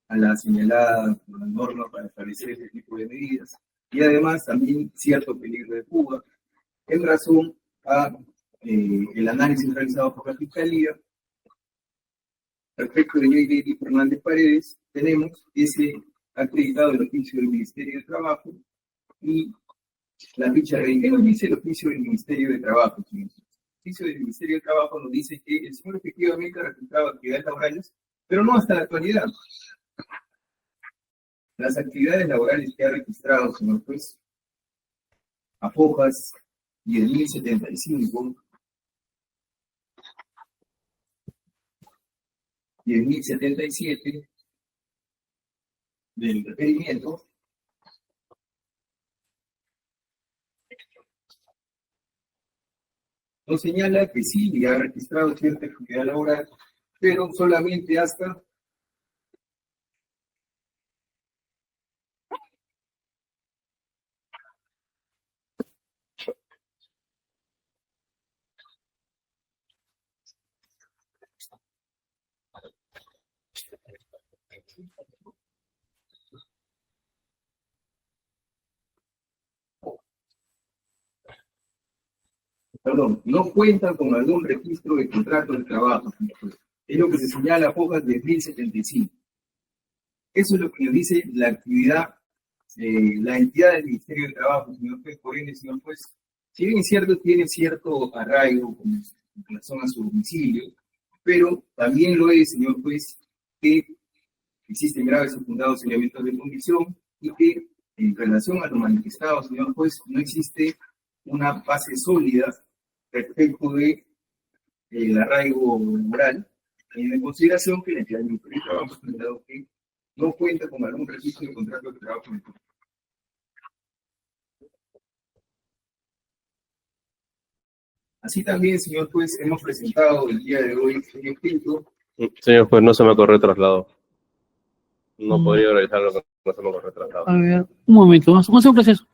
a la señalada por la norma para establecer este tipo de medidas, y además también cierto peligro de fuga, en razón a el análisis realizado por la Fiscalía respecto de J.D. Fernández Paredes. Tenemos ese acreditado el oficio del Ministerio de Trabajo y la ficha de ¿qué nos dice el oficio del Ministerio de Trabajo, señor? El oficio del Ministerio de Trabajo nos dice que el señor efectivamente ha registrado actividades laborales, pero no hasta la actualidad. Las actividades laborales que ha registrado, señor juez, a Fojas 10.075, 10.077 del requerimiento, nos señala que sí, ha registrado cierta actividad laboral, pero solamente hasta no cuentan con algún registro de contrato de trabajo. Es lo que se señala a Fojas 10.075. Eso es lo que nos dice la actividad, la entidad del Ministerio de Trabajo, señor juez. Por ende, señor juez, si bien es cierto, tiene cierto arraigo en relación a su domicilio, pero también lo es, señor juez, que existen graves y fundados elementos de convicción y que en relación a lo manifestado, señor juez, no existe una base sólida respecto de el arraigo laboral, en consideración que la entidad del Ministerio de Trabajo ha señalado que no cuenta con algún registro de contrato de trabajo. Así también, señor juez, hemos presentado el día de hoy un escrito. Señor juez, no se me corre traslado. No podría realizarlo, no se me corre traslado. A ver, un momento, vamos a hacer un proceso.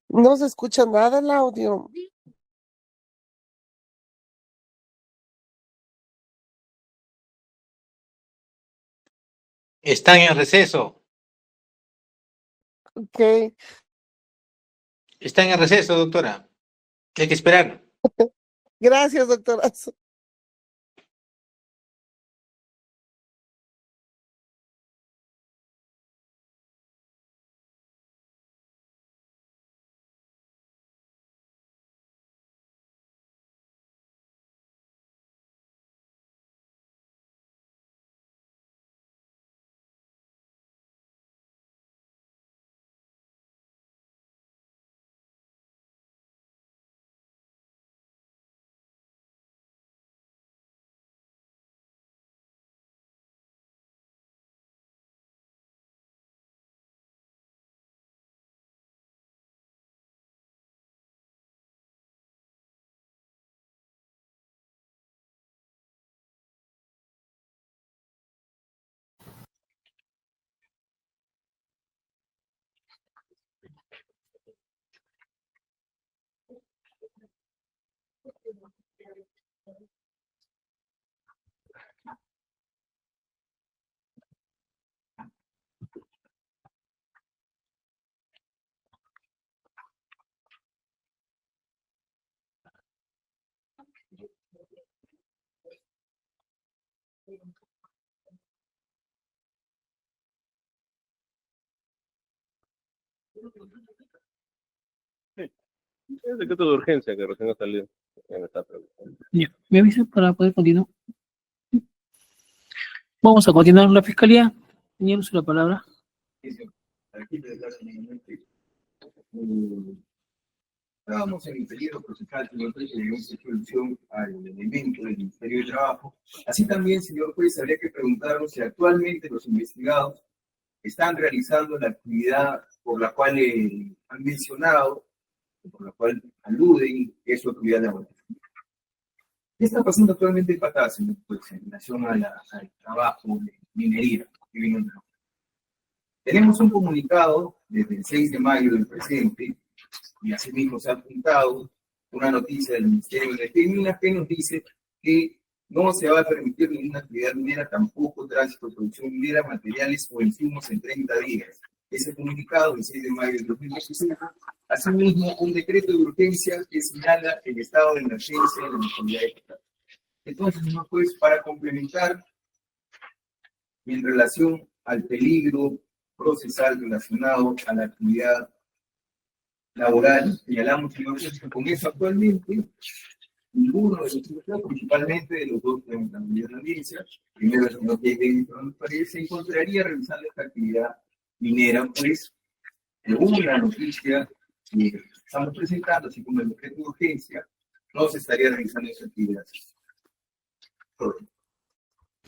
No se escucha nada el audio. Están en receso. Ok, Están en receso, doctora. Hay que esperar. gracias, doctora. Es decreto de urgencia que recién ha salido en esta pregunta. Ya, ¿me avisan para poder continuar? Vamos a continuar la fiscalía. Tenía uso de la palabra. Aquí le da señalamiento. Estábamos en el periodo procesal, señor juez, de solución al elemento del Ministerio de Trabajo. Así también, señor juez, habría que preguntarnos si actualmente los investigados están realizando la actividad por la cual han mencionado, por la cual aluden, que es su actividad laboral. ¿Qué está pasando actualmente en Patá, señor juez, en relación al trabajo de minería que vino en trabajo? Tenemos un comunicado desde el 6 de mayo del presente, y asimismo se ha apuntado una noticia del Ministerio de Minas que nos dice que no se va a permitir ninguna actividad minera, tampoco tránsito de producción minera, materiales o insumos en 30 días. Ese comunicado del 6 de mayo del 2016, asimismo un decreto de urgencia que señala el estado de emergencia de la localidad de Patá. Entonces, señor juez, para complementar, en relación al peligro procesal relacionado a la actividad laboral, señalamos, señor juez, que con eso actualmente ninguno de los investigados, principalmente de los dos de la audiencia, primero el señor J. se encontraría realizando esta actividad minera, pues, según la noticia que estamos presentando, así como el decreto de urgencia, no se estaría realizando esa actividad.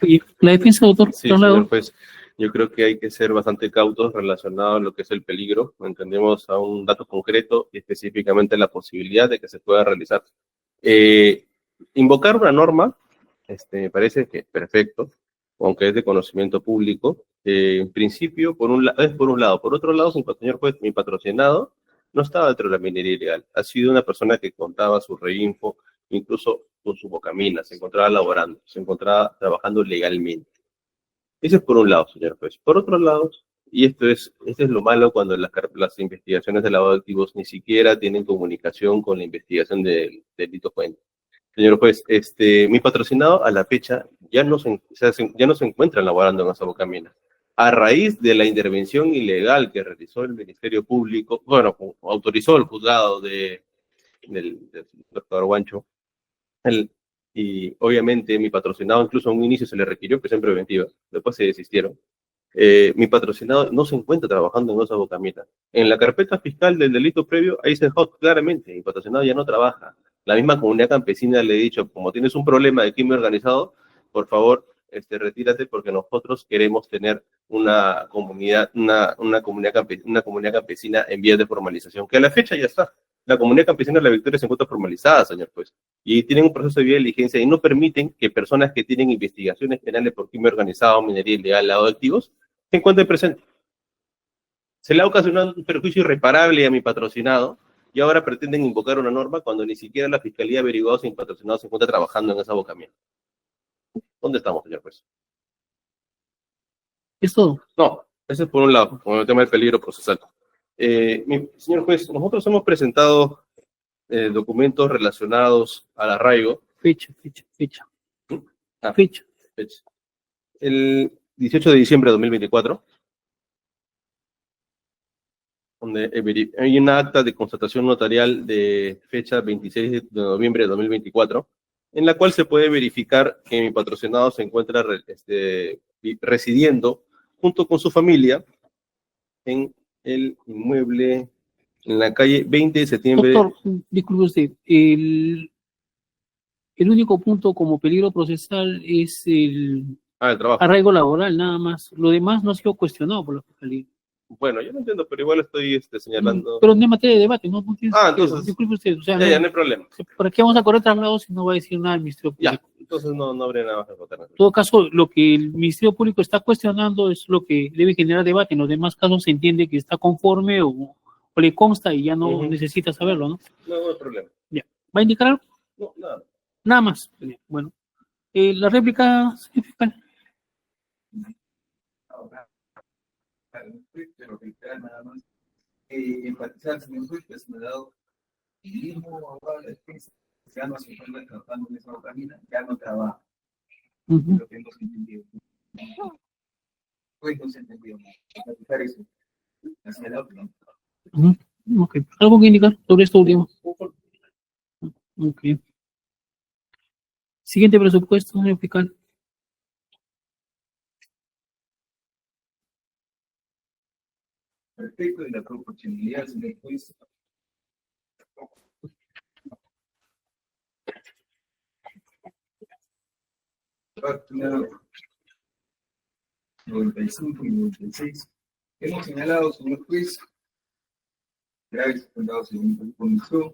Oye, la defensa, doctor. Sí, señor juez, yo creo que hay que ser bastante cautos relacionado a lo que es el peligro. Entendemos a un dato concreto y específicamente la posibilidad de que se pueda realizar. Invocar una norma, me parece que es perfecto, aunque es de conocimiento público. En principio, es por un lado. Por otro lado, señor juez, mi patrocinado no estaba dentro de la minería ilegal. Ha sido una persona que contaba su reinfo, incluso con su bocamina, se encontraba laborando, se encontraba trabajando legalmente. Eso es por un lado, señor juez. Por otro lado, y esto es lo malo cuando las investigaciones de lavado de activos ni siquiera tienen comunicación con la investigación del delito cuenta. Señor juez, mi patrocinado a la fecha ya no se encuentra laborando en esa bocamina. A raíz de la intervención ilegal que realizó el Ministerio Público, bueno, autorizó el juzgado del doctor Guancho, y obviamente mi patrocinado, incluso a un inicio se le requirió prisión preventiva, después se desistieron. Mi patrocinado no se encuentra trabajando en esa bocamina. En la carpeta fiscal del delito previo, ahí se dejó claramente, mi patrocinado ya no trabaja. La misma comunidad campesina le he dicho, como tienes un problema de crimen organizado, por favor, retírate porque nosotros queremos tener una comunidad campesina en vías de formalización, que a la fecha ya está. La comunidad campesina de La Victoria se encuentra formalizada, señor juez, y tienen un proceso de vía de diligencia y no permiten que personas que tienen investigaciones penales por crimen organizado, minería ilegal, lavado de activos, se encuentren presentes. Se le ha ocasionado un perjuicio irreparable a mi patrocinado y ahora pretenden invocar una norma cuando ni siquiera la Fiscalía ha averiguado si mi patrocinado se encuentra trabajando en esa abocamiento. ¿Dónde estamos, señor juez? Es todo. No, ese es por un lado, con el tema del peligro procesal. Señor juez, nosotros hemos presentado documentos relacionados al arraigo. Fecha. Ah, Fecha. El 18 de diciembre de 2024, donde hay una acta de constatación notarial de fecha 26 de noviembre de 2024, en la cual se puede verificar que mi patrocinado se encuentra residiendo junto con su familia en el inmueble en la calle 20 de septiembre. Doctor, disculpe usted, el único punto como peligro procesal es el trabajo. arraigo laboral, nada más. Lo demás no ha sido cuestionado por la Fiscalía. Bueno, yo no entiendo, pero igual estoy señalando. Pero no es materia de debate, no tiene sentido. Entonces, disculpe usted, o sea, ya no hay problema. ¿para qué vamos a correr traslados si no va a decir nada el Ministerio Público? Ya, entonces no habría nada más que votar. En todo caso, lo que el Ministerio Público está cuestionando es lo que debe generar debate. En los demás casos se entiende que está conforme o le consta y ya no necesita saberlo, ¿no? No hay problema. Ya. ¿Va a indicar algo? No, nada. Nada más. Bien, bueno. La réplica, señor fiscal. Pero reiterar nada más, enfatizar, señor juez, que se me ha dado el mismo abogado de la defensa, ya no se encuentra trabajando en esa camina, ya no trabaja. Lo que hemos entendido. Pues no se entendió. Enfatizar eso. Ha señalado que no. Ok. ¿Algo que indicar sobre esto último? Ok. Siguiente presupuesto, señor fiscal. Respecto de la proporcionalidad, señor juez, página 95 y 96, hemos señalado, señor juez, graves fundados en comisión,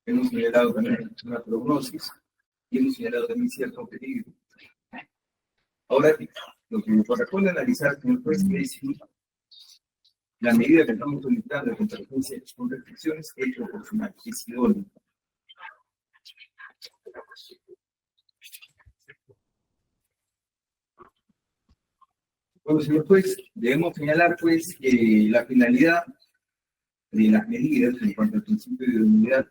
hemos señalado también una prognosis y hemos señalado también cierto peligro. Ahora, lo que me corresponde analizar, señor juez, es si la medida que estamos solicitando de contingencia con restricciones es proporcional, es idónea. Bueno, señor juez, debemos señalar, pues, que la finalidad de las medidas en cuanto al principio de idoneidad,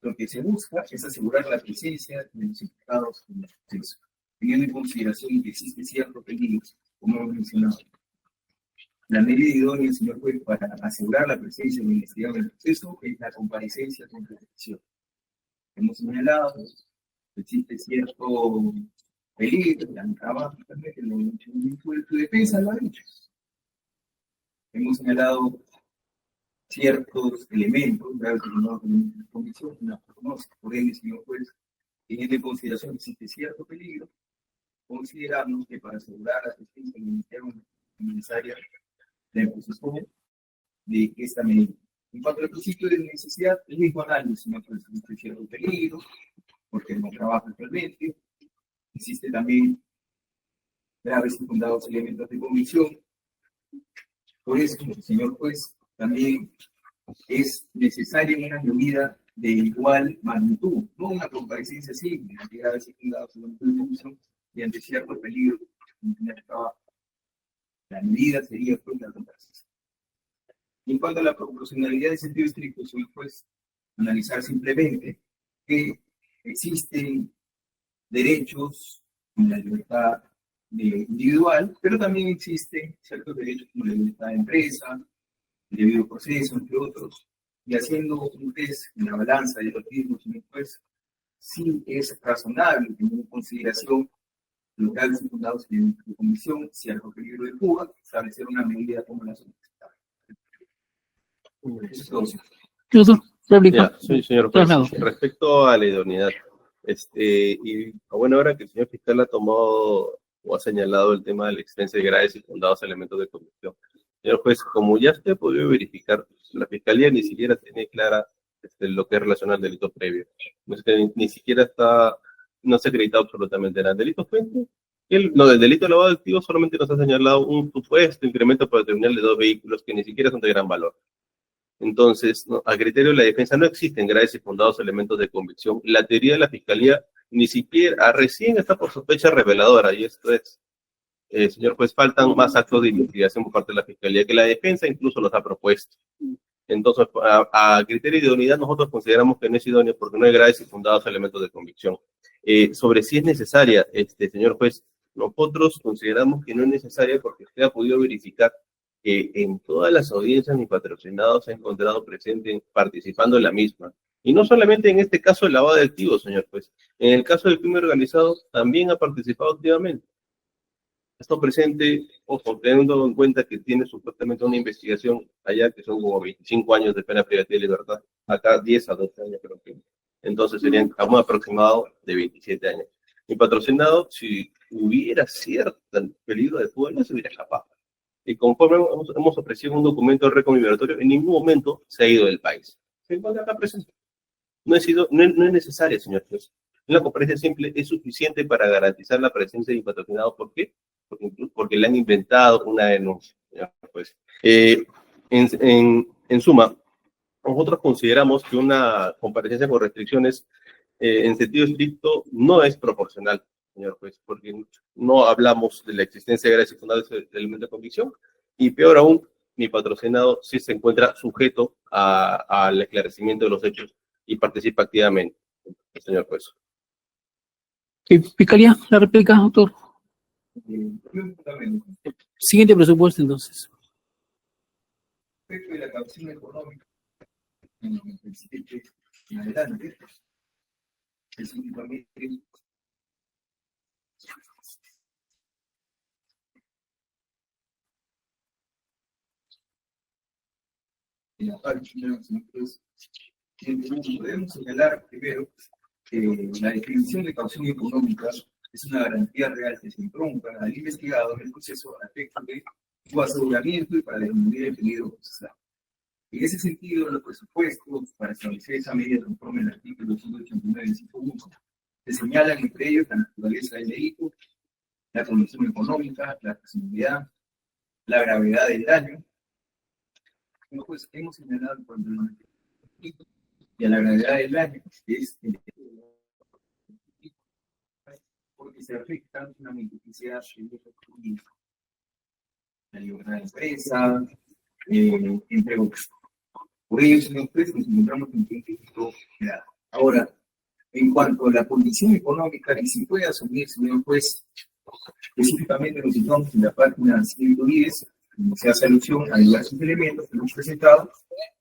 lo que se busca es asegurar la presencia de los implicados en el proceso, teniendo en consideración que existe cierto peligro, como hemos mencionado. La medida idónea, señor juez, para asegurar la presencia del investigado en el proceso es la comparecencia con protección. Hemos señalado que existe cierto peligro, la trabajo también, que lo dicho en su defensa lo ha dicho. Hemos señalado ciertos elementos, graves que no tenemos en la comisión, una prognosis, por ende, señor juez, teniendo en consideración que existe cierto peligro, consideramos que para asegurar la presencia del ministerio necesaria la imposición de esta medida. En cuanto al principio de necesidad, el mismo análisis, señor juez, existe cierto peligro, porque no trabaja actualmente. Existe también graves y fundados elementos de comisión. Por eso, señor juez, también es necesaria una medida de igual magnitud, no una comparecencia simple, de graves y fundados elementos de comisión y ante cierto peligro en el trabajo. La medida sería pues la comparecencia. En cuanto a la proporcionalidad de sentido estricto, señor juez, analizar simplemente que existen derechos en la libertad individual, pero también existen ciertos derechos como la libertad de empresa, el debido proceso, entre otros, y haciendo un test en la balanza de los mismos, pues sí es razonable tener en consideración los graves y fundados de comisión, cierto peligro de fuga, establecer una medida como la solicitada. Eso es todo. Sí, señor juez, respecto a la idoneidad, y a buena hora que el señor fiscal ha tomado o ha señalado el tema de la existencia de graves y fundados elementos de comisión. Señor juez, como ya se ha podido verificar, la fiscalía ni siquiera tiene clara lo que es relacionado al delito previo. Ni siquiera no se ha acreditado absolutamente nada. ¿Delito fuente? Del delito de lavado de activos solamente nos ha señalado un supuesto incremento patrimonial de 2 vehículos que ni siquiera son de gran valor. Entonces, ¿no? A criterio de la defensa no existen graves y fundados elementos de convicción. La teoría de la fiscalía ni siquiera, recién está por sospecha reveladora, y esto es, señor juez, faltan más actos de investigación por parte de la fiscalía que la defensa incluso los ha propuesto. Entonces, a criterio de idoneidad, nosotros consideramos que no es idóneo porque no hay graves y fundados elementos de convicción. Sobre si es necesaria, señor juez, nosotros consideramos que no es necesaria porque usted ha podido verificar que en todas las audiencias mi patrocinado se ha encontrado presente participando en la misma. Y no solamente en este caso del lavado de activos, señor juez. En el caso del crimen organizado también ha participado activamente. Esto presente, ojo, teniendo en cuenta que tiene supuestamente una investigación allá que son como 25 años de pena privativa de libertad, acá 10 a 12 años creo que. Entonces serían a un aproximado de 27 años. Mi patrocinado, si hubiera cierto peligro de fuga, no se hubiera escapado. Y conforme hemos ofrecido un documento de récord migratorio, en ningún momento se ha ido del país. Se encuentra acá presente. No es necesario, señor juez. Una comparecencia simple es suficiente para garantizar la presencia de mi patrocinado. ¿Por qué? Porque le han inventado una denuncia. Pues, en suma, nosotros consideramos que una comparecencia con restricciones en sentido estricto no es proporcional, señor juez, porque no hablamos de la existencia de graves y fundados de elementos de convicción, y peor aún, mi patrocinado sí se encuentra sujeto al esclarecimiento de los hechos y participa activamente, señor juez. Fiscalía, la réplica, doctor. Siguiente presupuesto, entonces. Respecto de la caución económica, en el 97 en adelante, es únicamente en la página, entonces, podemos señalar primero que la definición de caución económica es una garantía real que se entronca al investigado en el proceso a efecto de su aseguramiento y para disminuir el peligro procesal. En ese sentido, los presupuestos para establecer esa medida conforme al artículo 189, inciso 1, se señalan entre ellos la naturaleza del delito, la condición económica, la accesibilidad, la gravedad del daño. Pues hemos señalado cuando y a la gravedad del daño es porque se afecta una multiplicidad de la libertad de empresa, entre otros. Por ello, señor juez, nos encontramos en un conflicto grave. Ahora, en cuanto a la condición económica, y si puede asumir, señor juez, específicamente nos encontramos en la página 110, donde se hace alusión a diversos elementos que hemos presentado,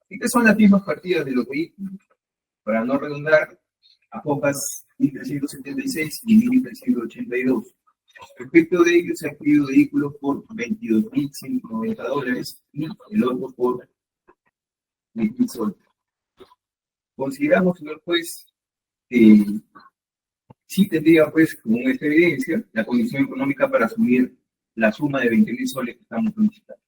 y que son las mismas partidas de los vehículos, para no redundar, a pocas 1.376 y 1.382. Respecto de ellos, se han adquirido vehículos por $22.190 y el otro por $20.000. Consideramos, señor juez, que sí tendría, pues, como esta evidencia, la condición económica para asumir la suma de $20.000 que estamos solicitando.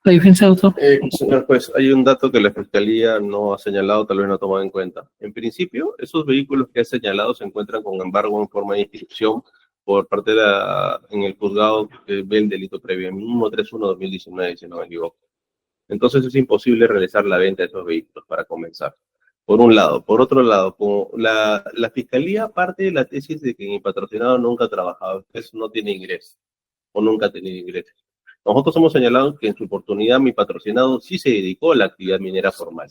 La defensa, doctor. Señor juez, hay un dato que la Fiscalía no ha señalado, tal vez no ha tomado en cuenta. En principio, esos vehículos que ha señalado se encuentran con embargo en forma de inscripción por parte de en el juzgado que ve el delito previo, en 131/2019, si no me equivoco. Entonces es imposible realizar la venta de esos vehículos para comenzar. Por un lado. Por otro lado, como la Fiscalía parte de la tesis de que mi patrocinado nunca ha trabajado, eso no tiene ingresos, o nunca ha tenido ingresos. Nosotros hemos señalado que en su oportunidad mi patrocinado sí se dedicó a la actividad minera formal.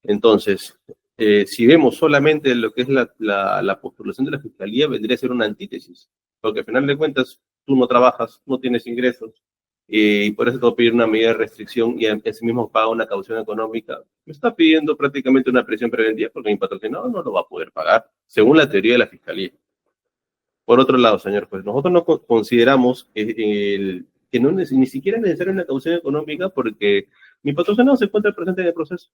Entonces, si vemos solamente lo que es la postulación de la Fiscalía, vendría a ser una antítesis, porque al final de cuentas tú no trabajas, no tienes ingresos, y por eso te va a pedir una medida de restricción y ese mismo paga una caución económica. Me está pidiendo prácticamente una prisión preventiva porque mi patrocinado no lo va a poder pagar, según la teoría de la Fiscalía. Por otro lado, señor juez, nosotros no consideramos que no ni siquiera es necesaria una caución económica porque mi patrocinado se encuentra presente en el proceso.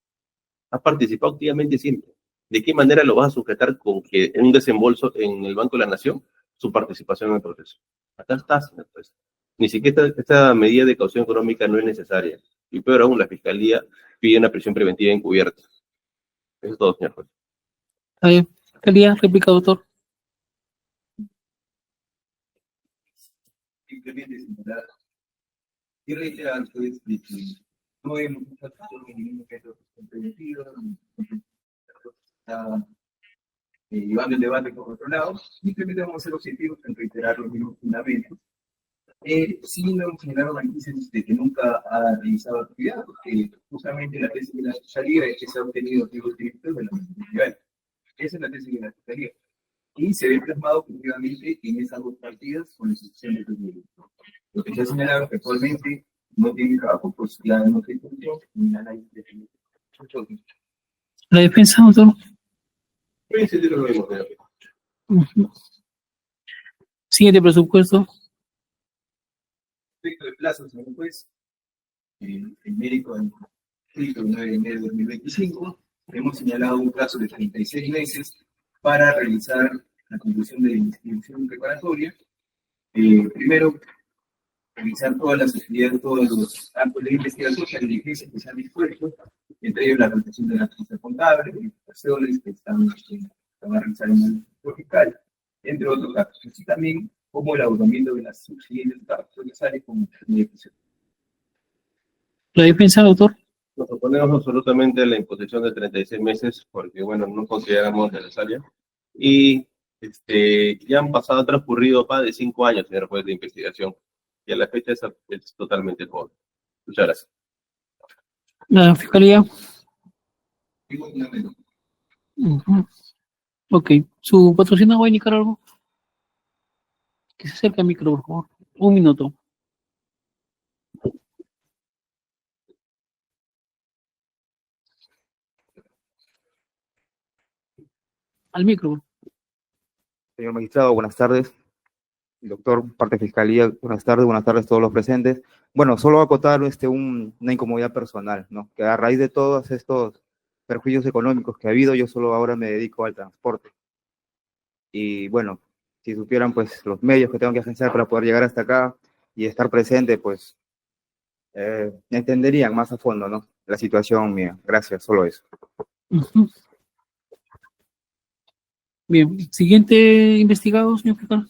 Ha participado activamente siempre. ¿De qué manera lo vas a sujetar con que en un desembolso en el Banco de la Nación su participación en el proceso? Acá está, señor juez. Ni siquiera esta medida de caución económica no es necesaria. Y peor aún, la Fiscalía pide una prisión preventiva encubierta. Eso es todo, señor juez. Está bien. Fiscalía, réplica, doctor. simplemente señalar y reiterar pues de que no hemos usado ningún método competitivo, está llevando el debate por otro lado, simplemente vamos a ser objetivos en reiterar los mismos fundamentos. Sí, no hemos generado matices de que nunca ha realizado actividad, porque justamente la tesis de la fiscalía es que se ha obtenido activos directos de la universidad. Esa es la tesis de la fiscalía. Y se ve plasmado efectivamente en esas dos partidas con la institución de proyecto. Lo que se ha señalado es que actualmente no tiene trabajo, pues ya no se cumplió ni la ley de La defensa, doctor. Sí, lo mismo, señor. Ujú. Siguiente presupuesto. Respecto de plazo, señor juez, el médico en el 9 de enero de 2025, hemos señalado un plazo de 36 meses para realizar la conclusión de la investigación preparatoria. Primero, realizar todas las actividades, todos los actos de investigación y diligencias que se han dispuesto, entre ellos la protección de la ficha contable, verificaciones que están a realizar en el fiscal, entre otros actos. Así también como el agotamiento de las subsiguientes etapas procesales como la ejecución. La defensa, doctor. Nos oponemos absolutamente a la imposición de 36 meses porque, bueno, no consideramos necesaria. Y ya han transcurrido más de 5 años, señor juez, de investigación. Y a la fecha es totalmente joven. Muchas gracias. La fiscalía. Digo, una menos. Ujú. Ok. ¿Su patrocinador va a indicar algo? Que se acerque al micro, por favor. 1 minuto. Al micro. Señor magistrado, buenas tardes. Doctor, parte de Fiscalía, buenas tardes a todos los presentes. Bueno, solo acotar una incomodidad personal, ¿no? Que a raíz de todos estos perjuicios económicos que ha habido, yo solo ahora me dedico al transporte. Y bueno, si supieran pues los medios que tengo que agenciar para poder llegar hasta acá y estar presente, pues entenderían más a fondo, ¿no? La situación mía. Gracias, solo eso. Ujú. Bien. Siguiente investigado, señor fiscal.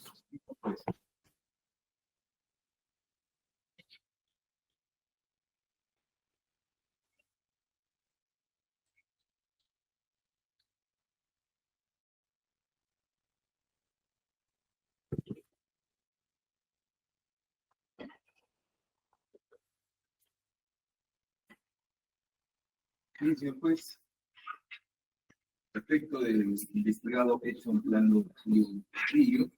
Sí, señor juez. Respecto del investigado Edson Plano Río,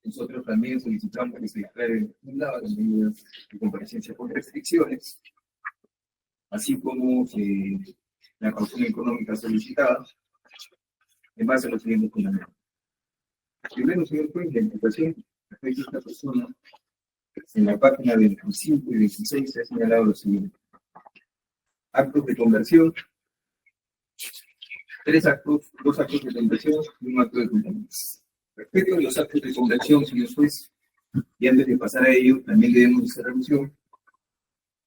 nosotros también solicitamos que se declare nulada las medidas de comparecencia con restricciones, así como la caución económica solicitada, en base a los siguientes fundamentos. Primero, señor juez, la imputación respecto a esta persona, en la página 25 y 16 se ha señalado lo siguiente: actos de conversión, 2 actos de conversión y 1 acto de conversión. Respecto a los actos de conversión, señor juez, y antes de pasar a ello, también debemos hacer alusión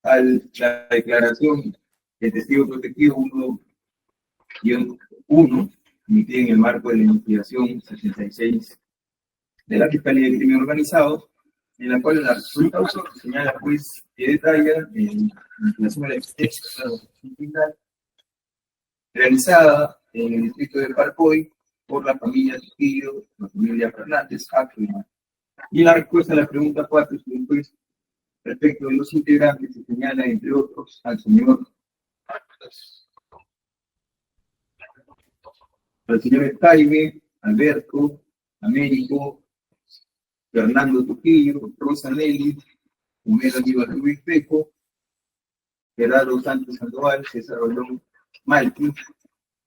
a la declaración del testigo protectivo 1-1, emitida en el marco de la investigación 76 de la Fiscalía de Crimen Organizado, en la cual la resulta señala pues que detalla en relación a la investigación realizada en el distrito de Parcoy por la familia Trujillo, la familia Fernández, y la respuesta a la pregunta 4, pues, respecto de los integrantes, se señala, entre otros, al señor Jaime, Alberto, Américo, Fernando Trujillo, Rosa Nelly, Humero Aníbal Ruiz Peco, Gerardo Santos Sandoval, César Rolón Malti,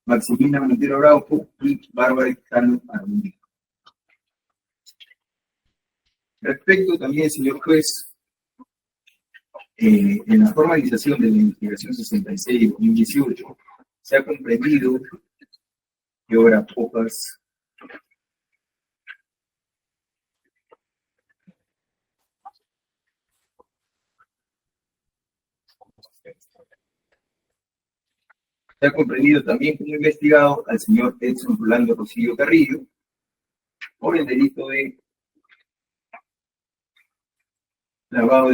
Maximina Montero Araujo y Bárbara Cano Armini. Respecto también, señor juez, en la formalización de la investigación 66 de 2018 se ha comprendido que ahora pocas se ha comprendido también como investigado al señor Edson Rolando Rosillo Carrillo, por el delito de lavado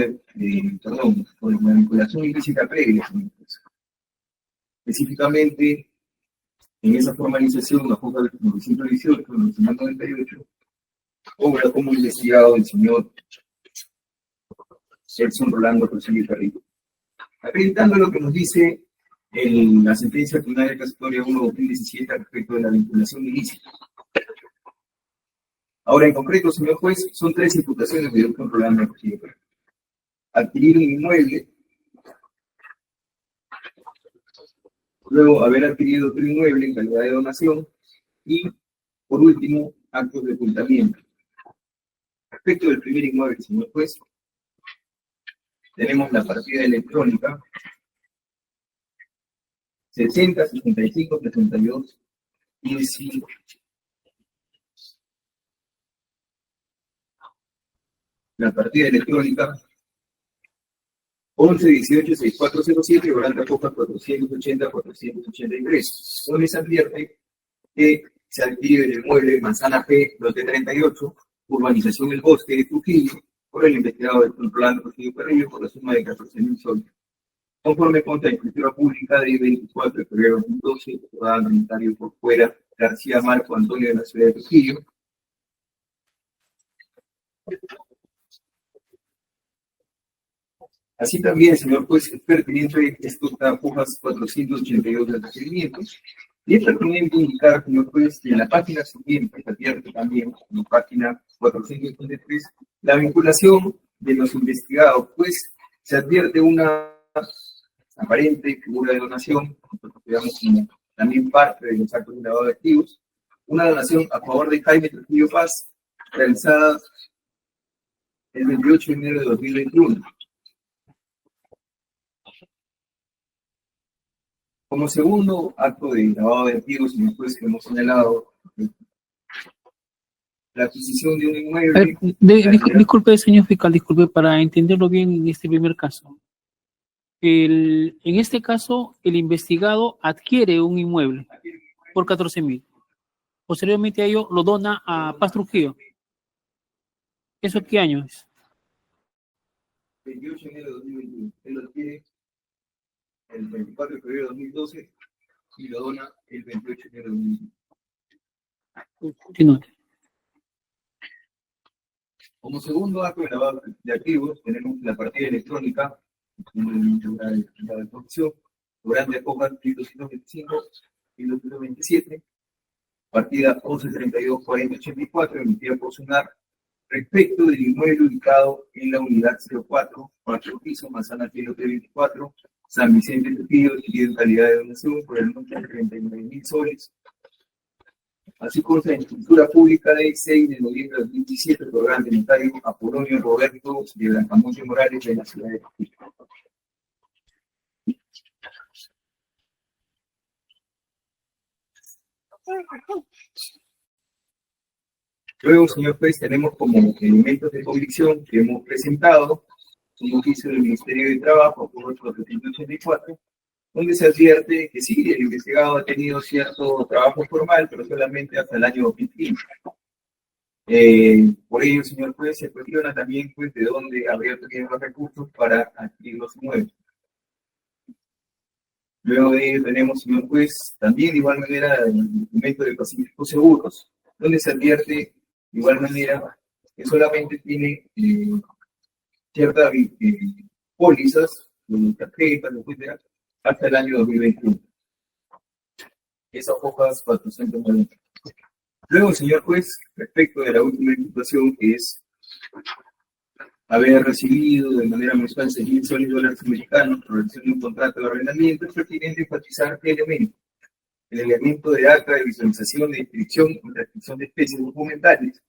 perdón, por manipulación ilícita previa, señor juez. Específicamente, en esa formalización, la Junta del 1918, del 1998, obra como investigado el señor Edson Rolando Rosillo Carrillo. Acreditando lo que nos dice la sentencia plenaria casatoria 1/2017 respecto de la vinculación ilícita. Ahora, en concreto, señor juez, son 3 imputaciones de Edson Rolando Rosillo Carrillo. Adquirir un inmueble, luego haber adquirido otro inmueble en calidad de donación y, por último, actos de ocultamiento. Respecto del primer inmueble, señor juez, tenemos la partida electrónica 60 65 62 15. La partida electrónica 11 18 6407 volante Copa 480 483, donde se advierte que se adquiere el inmueble Manzana P, lote 38, urbanización El Bosque de Trujillo, por el investigado del Rolando Rosillo Carrillo por la suma de 14.000 soles, conforme con la escritura pública de 24 de febrero de 2012, ciudadano notario por fuera, García Marco Antonio de la ciudad de Trujillo. Así también, señor juez, es pertinente estas hojas 482 del procedimiento. Y es pertinente indicar, señor juez, que en la página siguiente, se advierte también, en la página 453, la vinculación de los investigados, pues se advierte una aparente figura de donación, nosotros veamos como también parte de los actos de lavado de activos, una donación a favor de Jaime Trujillo Paz, realizada el 28 de enero de 2021. Como segundo acto de lavado de activos, señor juez, que hemos señalado, la adquisición de un inmueble. Disculpe, señor fiscal, disculpe, para entenderlo bien en este primer caso. En este caso, el investigado adquiere un inmueble por 14.000. Posteriormente a ello, lo dona a Paz Trujillo. ¿Eso qué año es? 28 de enero de 2021. Él lo adquiere el 24 de febrero de 2012 y lo dona el 28 de enero de 2021. Continúe. Como segundo acto de lavado de activos, tenemos la partida electrónica de la producción, durante hojas 125 y 127, partida 1132-4084, emitida por SUNAR, respecto del inmueble ubicado en la unidad 04, 4 piso, Manzana Lote 24, San Vicente Trujillo, adquirido en calidad de donación por el monto de 39.000 soles. Así consta en escritura pública de 6 de noviembre de 2017, programa de notario Apolonio Roberto de Bracamonte Morales de la ciudad de Trujillo. Luego, señor juez, tenemos como elementos de convicción que hemos presentado un oficio del Ministerio de Trabajo por 884, donde se advierte que sí, el investigado ha tenido cierto trabajo formal, pero solamente hasta el año 2015. Por ello, señor juez, se cuestiona también pues, de dónde habría tenido los recursos para adquirir los inmuebles. Luego de ello tenemos, señor juez, también de igual manera el documento de Pacífico Seguros, donde se advierte de igual manera que solamente tiene ciertas pólizas, tarjetas, etcétera, hasta el año 2021. Esas hojas 490. Luego, señor juez, respecto de la última imputación, que es haber recibido de manera mensual 6.000 soles dólares americanos por realización de un contrato de arrendamiento, es pertinente enfatizar qué elemento. El elemento de acta de visualización de inscripción y transcripción de especies documentales.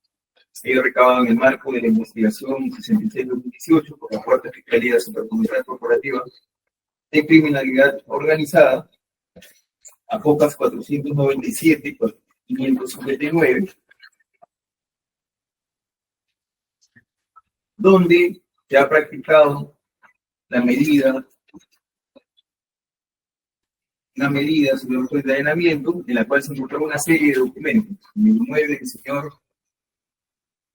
Ello recabado en el marco de la investigación 66-2018 por la Cuarta Fiscalía de Supercomunidad Corporativa de Criminalidad Organizada, a hojas 497 y 559, donde se ha practicado una medida, señor juez, de allanamiento, en la cual se encontró una serie de documentos. En el inmueble del señor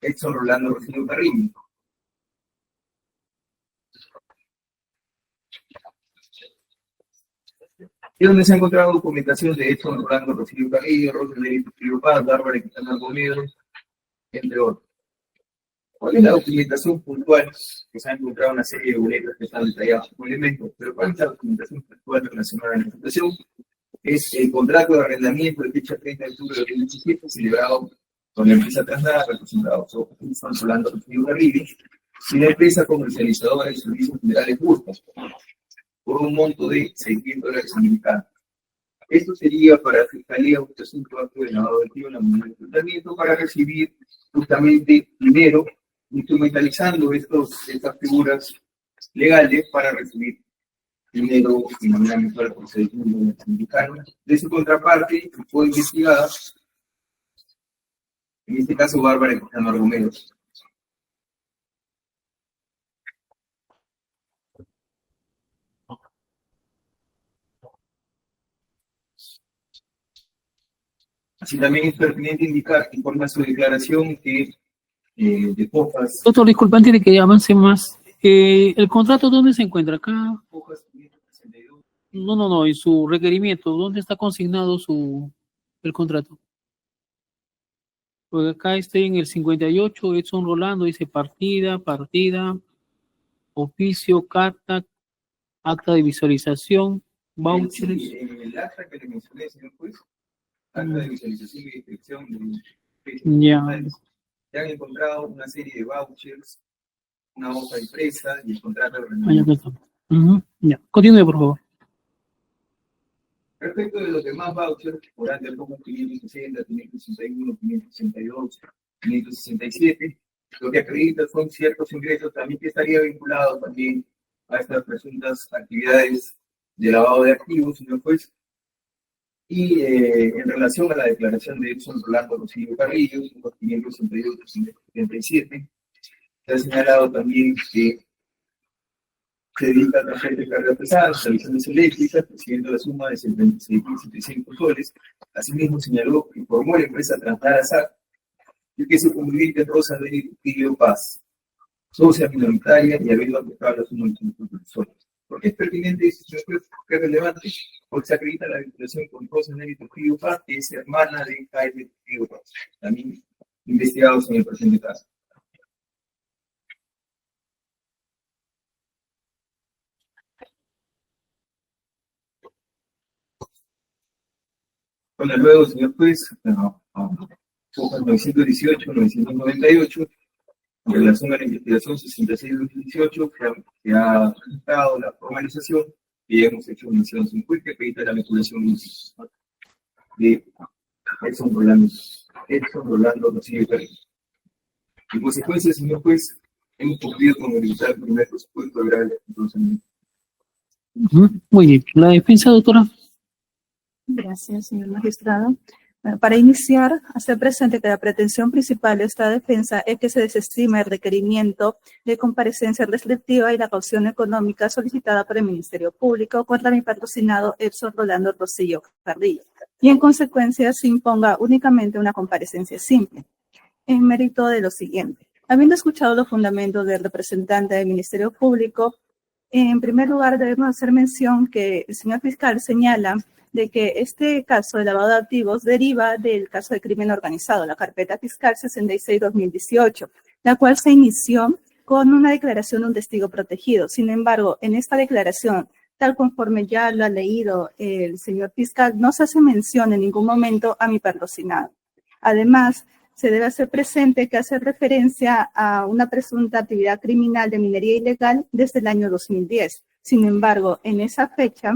Edson Rolando Rosillo Carrillo. Y donde se ha encontrado documentación de Edson Rolando Rosillo Carrillo, Rosa Nelly Trujillo Paz, Bárbara Quintana Romero, entre otros. ¿Cuál es la documentación puntual? Que se han encontrado una serie de boletas que están detalladas como elementos, pero ¿cuál es la documentación puntual relacionada a la situación? Es el contrato de arrendamiento de fecha 30 de octubre de 2017, celebrado con la empresa Trasnada, representado por Edson Rolando Rosillo Carrillo, y la empresa comercializadora de servicios generales Bustos, por un monto de $600 americanos. Esto sería para la Fiscalía un presunto acto de lavado de activos en la moneda de tratamiento para recibir justamente dinero, instrumentalizando estas figuras legales para recibir dinero de manera mensual por $600 americanos. De su contraparte, fue investigada, en este caso Bárbara Quintana Romero. Así también es pertinente indicar que informa su declaración que de Fojas. Doctor, disculpa, antes de que avance más, ¿el contrato dónde se encuentra? Acá. Fojas 562. No, en su requerimiento, ¿dónde está consignado el contrato? Porque acá está en el 58, Edson Rolando dice partida, oficio, carta, acta de visualización, vouchers. En el acta que le mencioné, señor juez, acta de visualización y descripción de Ya. se han encontrado una serie de vouchers, una hoja impresa y el contrato de Ah, ya arrendamiento. está. Ya. Continúe, por favor. Respecto de los demás vouchers, por ante el poco 560, 561, 562, 567, lo que acredita son ciertos ingresos también que estaría vinculado también a estas presuntas actividades de lavado de activos, señor juez. Y en relación a la declaración de Edson Rolando Rosillo Carrillo, 568, 577, se ha señalado también que se dedica a trabajar de carga pesada, instalaciones eléctricas, recibiendo la suma de 76.700 soles. Asimismo, señaló que formó la empresa Trasnada SAC y que su conviviente Rosa Nelly Trujillo Paz, socia minoritaria y habiendo aplicado la suma de 500 soles. ¿Por qué es pertinente eso, señor juez? ¿Por qué es relevante? Porque se acredita la vinculación con Rosa Nelly Trujillo Paz, que es hermana de Jaime Trujillo Paz, también investigados en el presente caso. Bueno, luego, señor juez, hojas 918, 998, en relación a la investigación 66-2018, que ha presentado la formalización y hemos hecho mención sin juez que acredita la vinculación de Edson Rolando Rosillo Carrillo. En consecuencia, señor juez, hemos cumplido con el primer presupuesto de grave entonces. Muy bien. La defensa, doctora. Gracias, señor magistrado. Bueno, para iniciar, hacer presente que la pretensión principal de esta defensa es que se desestime el requerimiento de comparecencia restrictiva y la caución económica solicitada por el Ministerio Público contra mi patrocinado Edson Rolando Rosillo Carrillo, y en consecuencia se imponga únicamente una comparecencia simple, en mérito de lo siguiente. Habiendo escuchado los fundamentos del representante del Ministerio Público, en primer lugar debemos hacer mención que el señor fiscal señala de que este caso de lavado de activos deriva del caso de crimen organizado, la carpeta fiscal 66-2018, la cual se inició con una declaración de un testigo protegido. Sin embargo, en esta declaración, tal conforme ya lo ha leído el señor fiscal, no se hace mención en ningún momento a mi patrocinado. Además, se debe hacer presente que hace referencia a una presunta actividad criminal de minería ilegal desde el año 2010. Sin embargo, en esa fecha,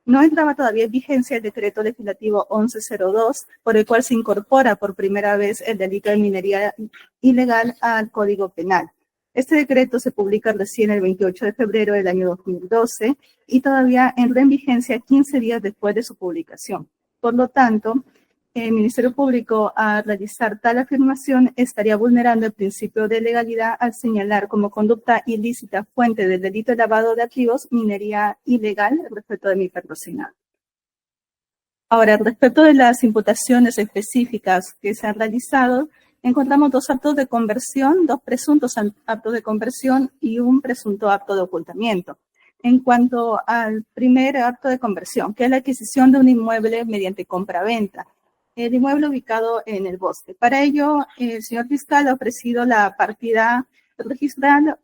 no entraba todavía en vigencia el decreto legislativo 1102, por el cual se incorpora por primera vez el delito de minería ilegal al Código Penal. Este decreto se publica recién el 28 de febrero del año 2012 y todavía entra en vigencia 15 días después de su publicación. Por lo tanto, el Ministerio Público, al realizar tal afirmación, estaría vulnerando el principio de legalidad al señalar como conducta ilícita fuente del delito de lavado de activos minería ilegal respecto de mi patrocinado. Ahora, respecto de las imputaciones específicas que se han realizado, encontramos 2 actos de conversión, 2 presuntos actos de conversión y un presunto acto de ocultamiento. En cuanto al primer acto de conversión, que es la adquisición de un inmueble mediante compraventa, el inmueble ubicado en el bosque. Para ello, el señor fiscal ha ofrecido la partida registral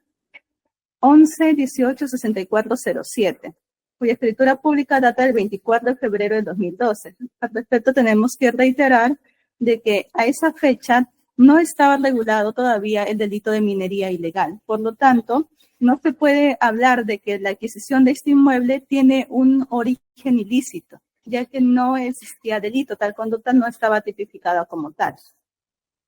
11-18-6407, cuya escritura pública data del 24 de febrero de 2012. Al respecto, tenemos que reiterar de que a esa fecha no estaba regulado todavía el delito de minería ilegal. Por lo tanto, no se puede hablar de que la adquisición de este inmueble tiene un origen ilícito, ya que no existía delito, tal conducta no estaba tipificada como tal.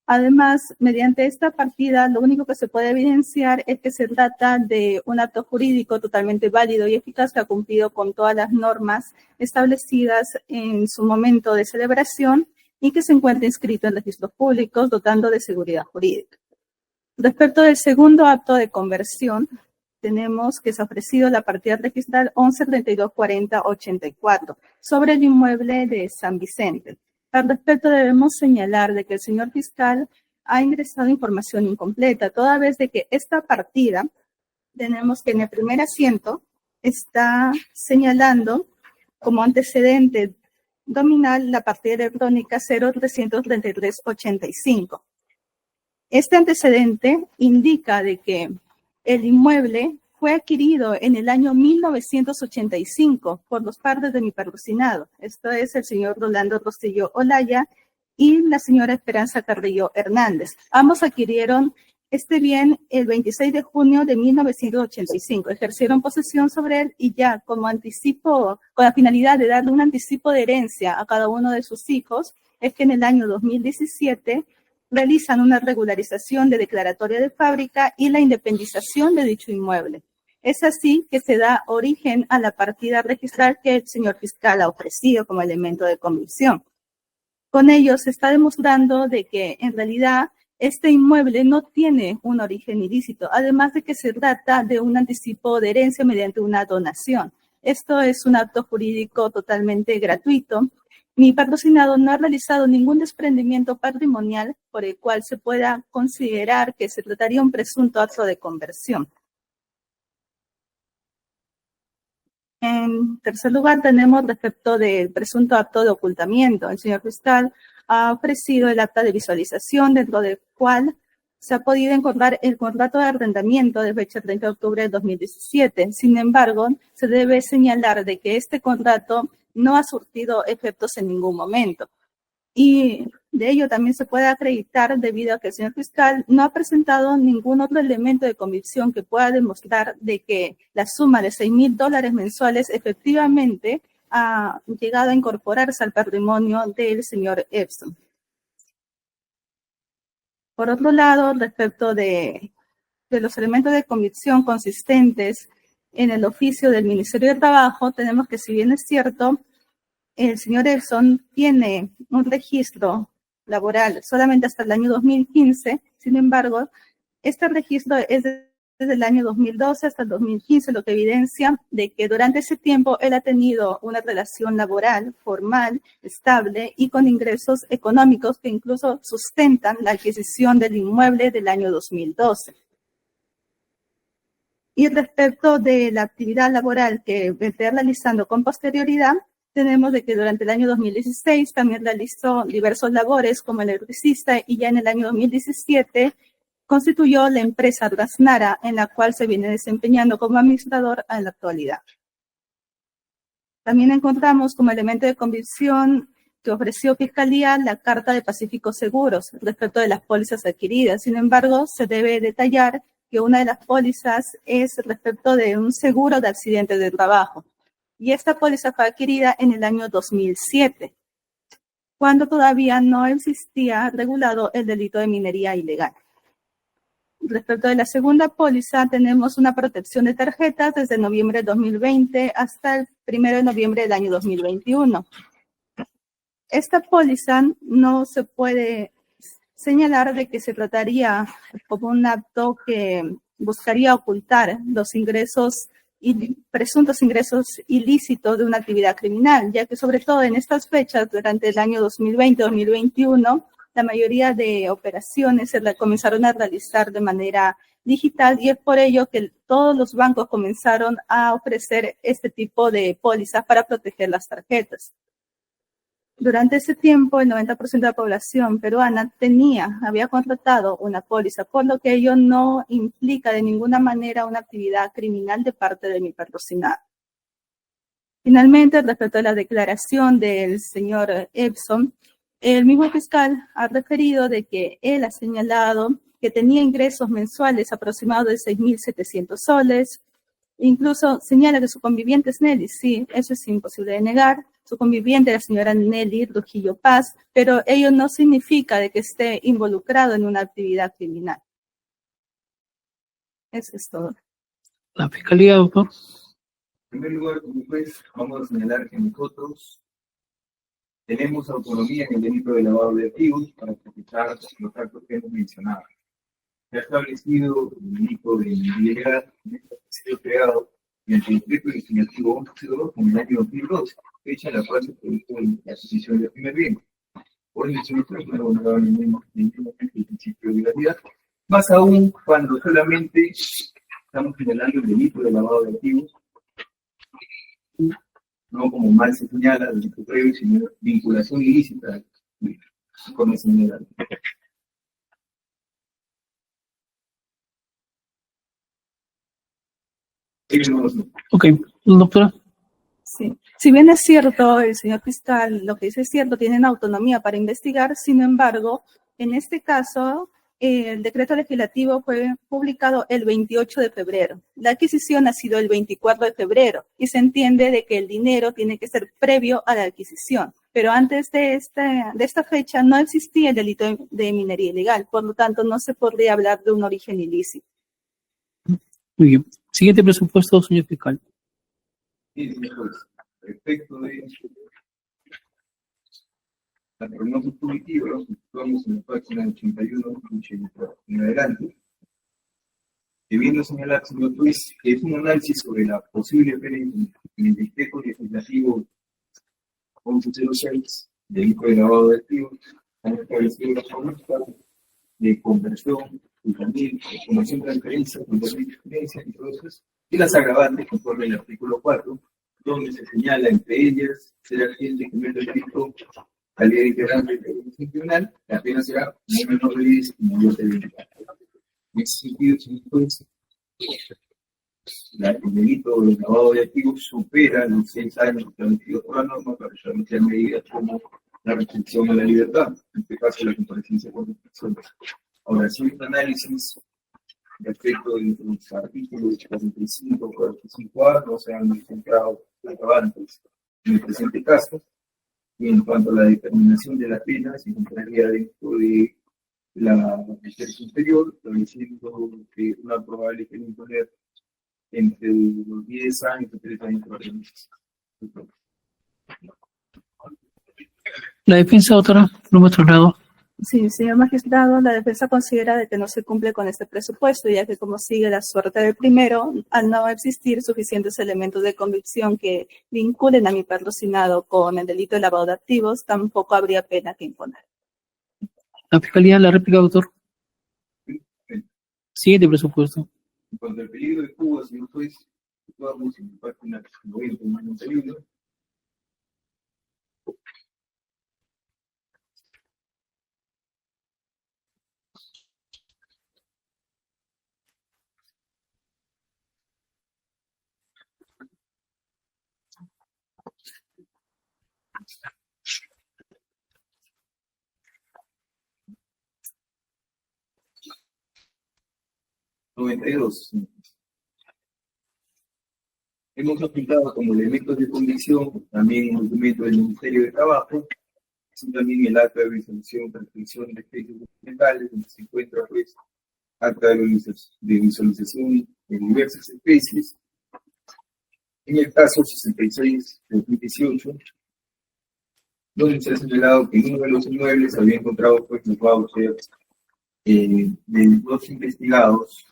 Además, mediante esta partida, lo único que se puede evidenciar es que se trata de un acto jurídico totalmente válido y eficaz que ha cumplido con todas las normas establecidas en su momento de celebración y que se encuentra inscrito en registros públicos, dotando de seguridad jurídica. Respecto del segundo acto de conversión, tenemos que se ha ofrecido la partida registral 11-32-40-84 sobre el inmueble de San Vicente. Al respecto, debemos señalar de que el señor fiscal ha ingresado información incompleta, toda vez de que esta partida, tenemos que en el primer asiento está señalando como antecedente nominal la partida electrónica 033385. Este antecedente indica de que el inmueble fue adquirido en el año 1985 por los padres de mi patrocinado. Esto es el señor Rolando Rostillo Olaya y la señora Esperanza Carrillo Hernández. Ambos adquirieron este bien el 26 de junio de 1985. Ejercieron posesión sobre él y ya como anticipo, con la finalidad de darle un anticipo de herencia a cada uno de sus hijos, es que en el año 2017 realizan una regularización de declaratoria de fábrica y la independización de dicho inmueble. Es así que se da origen a la partida registral que el señor fiscal ha ofrecido como elemento de convicción. Con ello se está demostrando de que en realidad este inmueble no tiene un origen ilícito, además de que se trata de un anticipo de herencia mediante una donación. Esto es un acto jurídico totalmente gratuito. Mi patrocinado no ha realizado ningún desprendimiento patrimonial por el cual se pueda considerar que se trataría un presunto acto de conversión. En tercer lugar, tenemos respecto del presunto acto de ocultamiento. El señor fiscal ha ofrecido el acta de visualización, dentro del cual se ha podido encontrar el contrato de arrendamiento de fecha 30 de octubre de 2017. Sin embargo, se debe señalar de que este contrato no ha surtido efectos en ningún momento. Y de ello también se puede acreditar debido a que el señor fiscal no ha presentado ningún otro elemento de convicción que pueda demostrar de que la suma de $6,000 mensuales efectivamente ha llegado a incorporarse al patrimonio del señor Epson. Por otro lado, respecto de los elementos de convicción consistentes en el oficio del Ministerio de Trabajo, tenemos que, si bien es cierto, el señor Epson tiene un registro laboral solamente hasta el año 2015, sin embargo, este registro es desde el año 2012 hasta el 2015, lo que evidencia de que durante ese tiempo él ha tenido una relación laboral formal, estable y con ingresos económicos que incluso sustentan la adquisición del inmueble del año 2012. Y respecto de la actividad laboral que esté realizando con posterioridad, tenemos de que durante el año 2016 también realizó diversas labores como electricista y ya en el año 2017 constituyó la empresa Trasnara, en la cual se viene desempeñando como administrador en la actualidad. También encontramos como elemento de convicción que ofreció Fiscalía la carta de Pacífico Seguros respecto de las pólizas adquiridas. Sin embargo, se debe detallar que una de las pólizas es respecto de un seguro de accidentes de trabajo. Y esta póliza fue adquirida en el año 2007, cuando todavía no existía regulado el delito de minería ilegal. Respecto de la segunda póliza, tenemos una protección de tarjetas desde noviembre de 2020 hasta el 1 de noviembre del año 2021. Esta póliza no se puede señalar de que se trataría como un acto que buscaría ocultar los ingresos y presuntos ingresos ilícitos de una actividad criminal, ya que sobre todo en estas fechas, durante el año 2020-2021, la mayoría de operaciones comenzaron a realizar de manera digital y es por ello que todos los bancos comenzaron a ofrecer este tipo de pólizas para proteger las tarjetas. Durante ese tiempo, el 90% de la población peruana había contratado una póliza, por lo que ello no implica de ninguna manera una actividad criminal de parte de mi patrocinado. Finalmente, respecto a la declaración del señor Epson, el mismo fiscal ha referido de que él ha señalado que tenía ingresos mensuales aproximados de 6.700 soles. Incluso señala que su conviviente es Nelly, sí, eso es imposible de negar. Su conviviente es la señora Nelly Trujillo Paz, pero ello no significa de que esté involucrado en una actividad criminal. Eso es todo. La Fiscalía, doctor. En primer lugar, como juez, vamos a señalar que nosotros tenemos autonomía en el delito de lavado de activos para ejecutar los actos que hemos mencionado. Se ha establecido el delito de ilegalidad que ha sido creado mediante el decreto legislativo 1102 en el año 2012, fecha en la cual se produjo la adquisición del primer bien. Por eso no ha vulnerado ningún principio de legalidad, más aún cuando solamente estamos señalando el delito de lavado de activos, no como mal se señala, delito previo, sino vinculación ilícita con ese señalado. Ok, doctora. Sí. Si bien es cierto, el señor fiscal lo que dice es cierto, tienen autonomía para investigar, sin embargo, en este caso, el decreto legislativo fue publicado el 28 de febrero. La adquisición ha sido el 24 de febrero y se entiende de que el dinero tiene que ser previo a la adquisición. Pero antes de esta fecha no existía el delito de minería ilegal, por lo tanto no se podría hablar de un origen ilícito. Muy bien. Siguiente presupuesto, señor fiscal. Sí, señor juez. Respecto de la prognosis positiva, nos situamos en la página 81 en adelante. Debiendo señalar, señor juez, que es un análisis sobre la posible pena en el decreto legislativo 1106, delito de lavado de activos, han establecido las políticas de conversión, y también formación de transferencia, control de transferencia y procesos, y las agravantes conforme al artículo 4, donde se señala entre ellas ser agente que comete el delito, calidad integrante de la Comisión Tribunal, la pena será no menor de 10 y mayor de 20 años. En ese sentido, señor juez, el delito de lavado de activos supera los 6 años establecidos por la norma para establecer medidas como la restricción a la libertad, en este caso la comparecencia por las personas. Ahora, si un análisis respecto de los artículos 45 y 45A no se han encontrado agravantes en el presente caso, y en cuanto a la determinación de la pena, se encontraría dentro de la justicia superior, estableciendo que una probable pena imponer entre los 10 años y 3 años por meses. La defensa, doctora, por nuestro lado. Sí, señor magistrado, la defensa considera de que no se cumple con este presupuesto, ya que como sigue la suerte del primero, al no existir suficientes elementos de convicción que vinculen a mi patrocinado con el delito de lavado de activos, tampoco habría pena que imponer. La Fiscalía, la réplica, doctor. Siguiente presupuesto. En cuanto al peligro de Cuba, señor juez, situamos en la página 90 y 91. Hemos apuntado como elementos de convicción también un documento del Ministerio de Trabajo, así también el acta de visualización, transcripción de especies documentales, donde se encuentra pues acta de visualización de diversas especies. En el caso 66 de 2018, donde se ha señalado que en uno de los inmuebles había encontrado pues los vouchers de 2 investigados,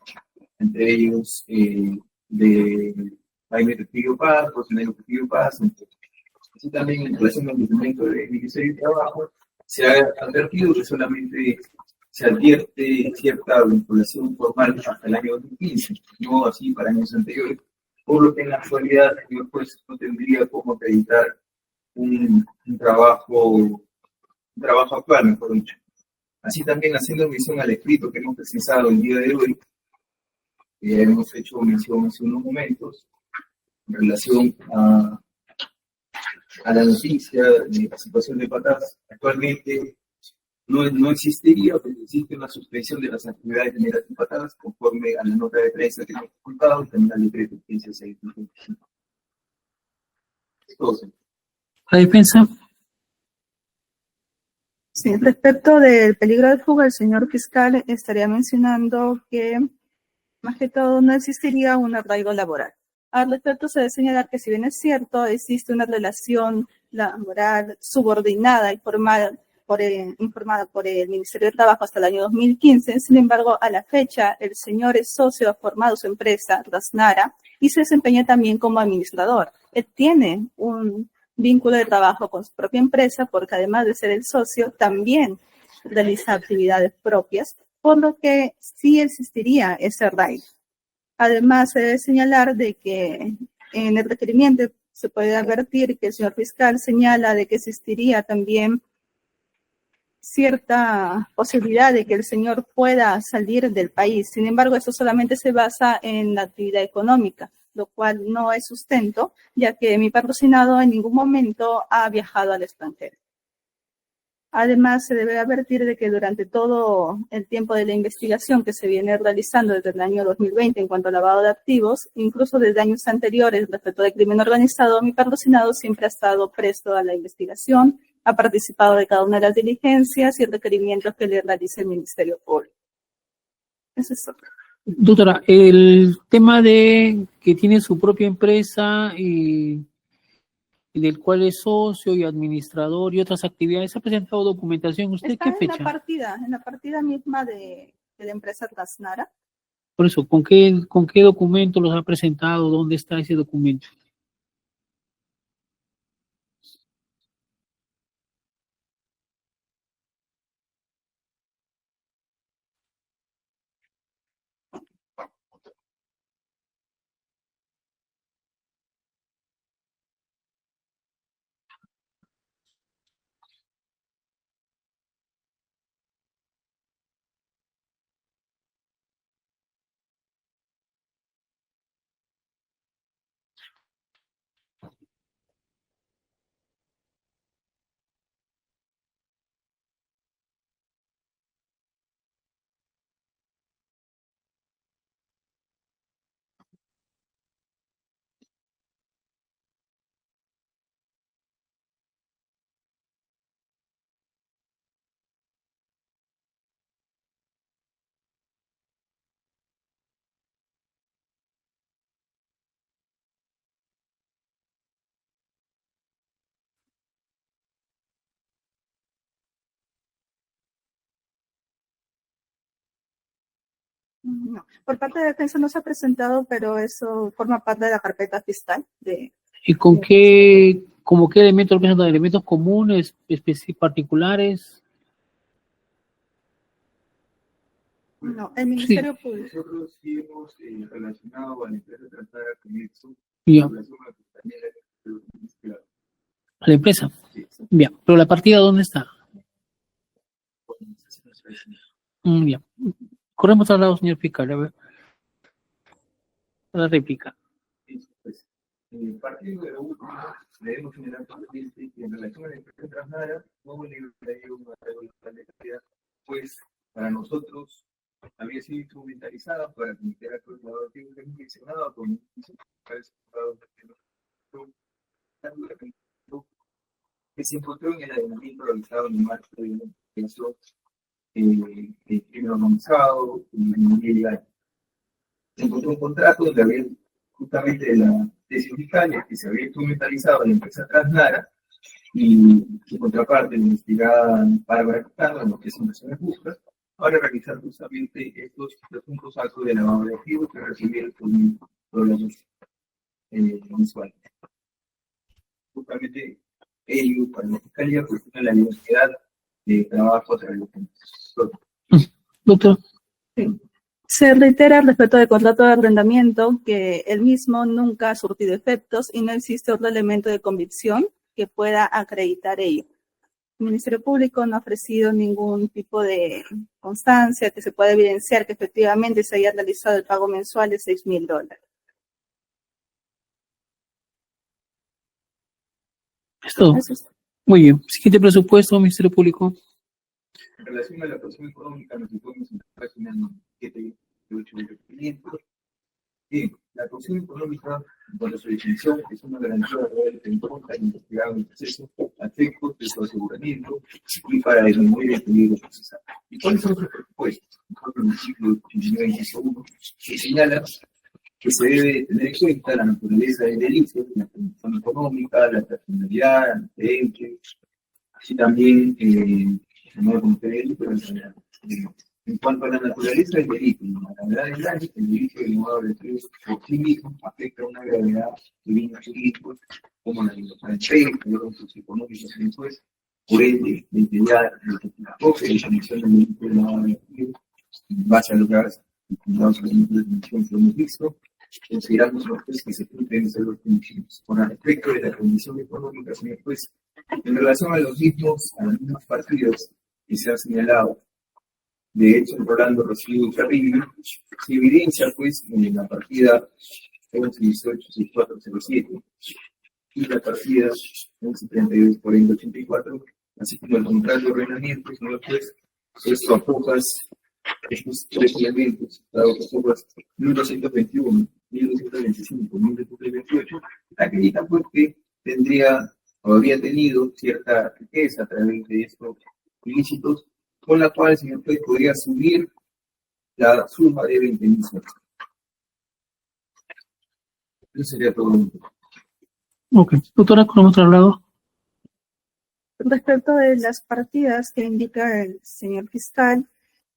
entre ellos de Jaime Trujillo Paz, José Trujillo Paz, así también en relación al documento del Ministerio de Trabajo, Se ha advertido que solamente se advierte cierta vinculación formal hasta el año 2015, no así para años anteriores, por lo que en la actualidad el señor juez no tendría cómo acreditar un trabajo actual, mejor dicho. Así también, haciendo mención al escrito que hemos precisado el día de hoy, que hemos hecho mención hace unos momentos, en relación a la noticia de la situación de Patas, actualmente no existiría, porque existe una suspensión de las actividades generales de Patas conforme a la nota de prensa que hemos contado y también al decreto 1565. Entonces, La defensa. Sí, respecto del peligro de fuga, el señor fiscal estaría mencionando que, más que todo, no existiría un arraigo laboral. Al respecto, se debe señalar que, si bien es cierto, existe una relación laboral subordinada y informada por el Ministerio de Trabajo hasta el año 2015, sin embargo, a la fecha, el señor es socio, ha formado su empresa, Rasnara, y se desempeña también como administrador. Él tiene un vínculo de trabajo con su propia empresa, porque además de ser el socio, también realiza actividades propias, por lo que sí existiría ese arraigo. Además, se debe señalar de que en el requerimiento se puede advertir que el señor fiscal señala de que existiría también cierta posibilidad de que el señor pueda salir del país. Sin embargo, eso solamente se basa en la actividad económica, lo cual no es sustento, ya que mi patrocinado en ningún momento ha viajado al extranjero. Además, se debe advertir de que durante todo el tiempo de la investigación que se viene realizando desde el año 2020 en cuanto al lavado de activos, incluso desde años anteriores respecto del crimen organizado, mi patrocinado siempre ha estado presto a la investigación, ha participado de cada una de las diligencias y requerimientos que le realiza el Ministerio Público. Eso es todo. Doctora, el tema de que tiene su propia empresa y del cual es socio y administrador y otras actividades, ¿ha presentado documentación? ¿Usted Está qué en fecha? la partida misma de la empresa Rasnara. Por eso, ¿con qué documento los ha presentado? ¿Dónde está ese documento? No, por parte de defensa no se ha presentado, pero eso forma parte de la carpeta fiscal. ¿Y con qué, como qué elementos lo presentan? ¿Elementos comunes, particulares? No, el Ministerio Público. nosotros sí hemos relacionado a la empresa Rasnara con eso, Ya. en relación a la compañía de los investigadores. ¿A la empresa? Sí, sí. Bien, pero la partida, ¿dónde está? Bien. Corremos al lado, señor fiscal, a ver. A la réplica. Pues, partiendo de lo último, debemos generar consciente que en relación a la empresa Rasnara no hubo ningún arreglo de calidad, pues para nosotros había sido instrumentalizada para cometer actos colaborativos que hemos mencionado con que se encontró en el allanamiento realizado en el marco de una investigación de crimen organizado y ilegal. Se encontró un contrato donde había justamente la tesis fiscal que se había instrumentalizado la empresa Rasnara y su contraparte, la investigada Bárbara Quijano, en lo que es inversiones justas, para realizar justamente estos presuntos actos de lavado de activos que recibieron por los mensuales. Justamente ellos, para la fiscalía, cuestionan la identidad de trabajo a través de los Doctor. Sí. Se reitera respecto del contrato de arrendamiento que el mismo nunca ha surtido efectos y no existe otro elemento de convicción que pueda acreditar ello. El Ministerio Público no ha ofrecido ningún tipo de constancia que se pueda evidenciar que efectivamente se haya realizado el pago mensual de $6,000. Esto. Muy bien. Siguiente presupuesto, Ministerio Público. En relación a la actuación económica, nos situamos en la página 788 del requerimiento. Bien, la actuación económica, por su definición, es una garantía de en contra de investigar el proceso a efectos de su aseguramiento y para disminuir el peligro procesal. ¿Y cuáles son los presupuestos? En el artículo 89.1, que señala que se debe tener en cuenta la naturaleza del delito, la condición económica, la personalidad, el antecedente, así también en cuanto a la naturaleza del delito y la gravedad del daño, el delito de modo de tres por sí mismo afecta a una gravedad de bienes jurídicos como la libertad de empresa, los recursos económicos y después, por ende, la integridad de la cosa y la definición del delito de lavado de activos, en base a los graves fundados en la definición que hemos visto, consideramos los jueces que se cumplen ser los condiciones. Con respecto de la condición económica, señor juez, en relación a los mismos, a las mismas partidas que se han señalado, de hecho, Rolando Rocío Carrillo, se evidencia, pues, en la partida 1118-6407 y la partida 1132-4084, así como el contrato de arrendamiento, señor juez, esto apojas estos tres elementos, dado que apojas 1221, 1225, 1228, acredita, pues, que tendría o habría tenido cierta riqueza a través de estos ilícitos, con la cual el señor juez podría subir la suma de 20.000 soles. Eso sería todo. Ok. Doctora, con otro lado. Respecto de las partidas que indica el señor fiscal,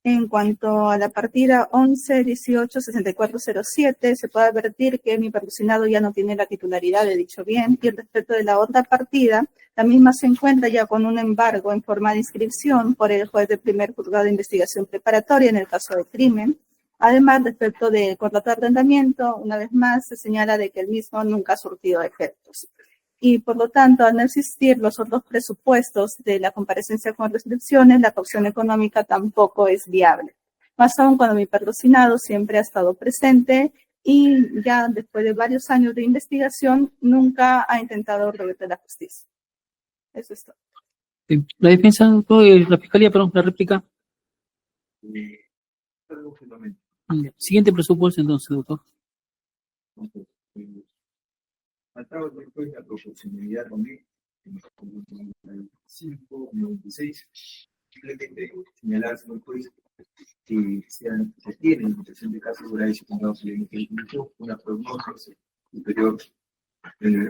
en cuanto a la partida 1118-6407, se puede advertir que mi patrocinado ya no tiene la titularidad de dicho bien, y respecto de la otra partida, la misma se encuentra ya con un embargo en forma de inscripción por el juez del primer juzgado de investigación preparatoria en el caso de crimen. Además, respecto del contrato de arrendamiento, una vez más se señala de que el mismo nunca ha surtido efectos. Y por lo tanto, al no existir los otros presupuestos de la comparecencia con restricciones, la caución económica tampoco es viable. Más aún cuando mi patrocinado siempre ha estado presente y ya después de varios años de investigación nunca ha intentado revertir la justicia. Eso es todo. La defensa, doctor, la fiscalía, perdón, la réplica. Siguiente presupuesto entonces, doctor. Faltaba después la proporcionalidad también, en el 596, simplemente señalar, señor juez, que se tiene en protección de casos graves y condenados en el una prognosis superior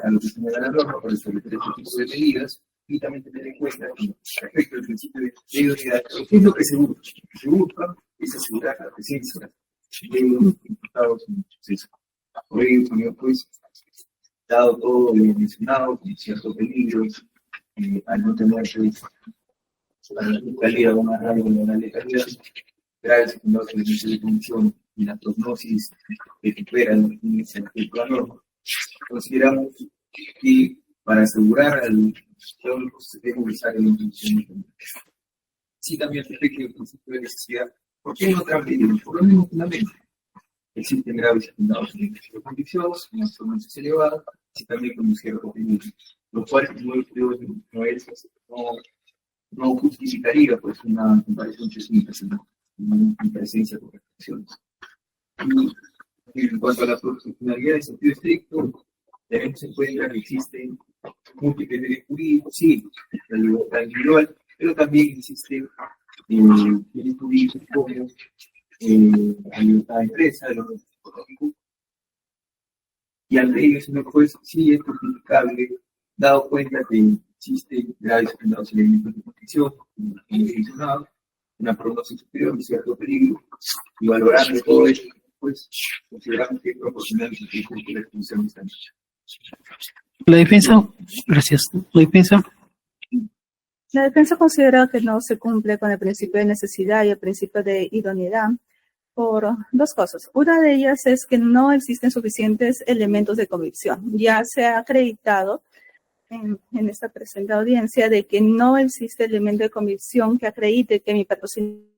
a lo que señala la norma para establecer este tipo de medidas y también tener en cuenta que respecto al principio de idoneidad, ¿qué es lo que se busca? Lo que se busca es asegurar la presencia de los imputados en el proceso. Por ello, señor juez, dado todo lo mencionado, con cierto peligro, al no tener la fiscalía de una radio legal de calidad, graves secundarios de condición y la prognosis que supera los límites del plano, consideramos que para asegurar al teórico se debe utilizar el intención. Sí, también respecto al principio de necesidad, ¿por qué no transmitir? Por lo mismo fundamento. Existen graves secundarios de condiciones, una prognosis elevada, y también con un cierto peligro, lo cual no justificaría pues una comparación en presencia con restricciones. Y en cuanto a la proporcionalidad en sentido estricto, tenemos en cuenta que existen múltiples derechos jurídicos, sí, la libertad individual, pero también existen derechos jurídicos como la libertad de empresa, el orden económico. Y ante ello, señor juez, sí es justificable, dado cuenta que existen graves secundarios elementos de protección, como mencionado, una prognosis superior, un cierto peligro, y valorando todo esto, pues consideramos que es proporcional y la exposición de esta noche. La defensa, gracias. La defensa. La defensa considera que no se cumple con el principio de necesidad y el principio de idoneidad por dos cosas. Una de ellas es que no existen suficientes elementos de convicción. Ya se ha acreditado en esta presente audiencia de que no existe elemento de convicción que acredite que mi patrocinio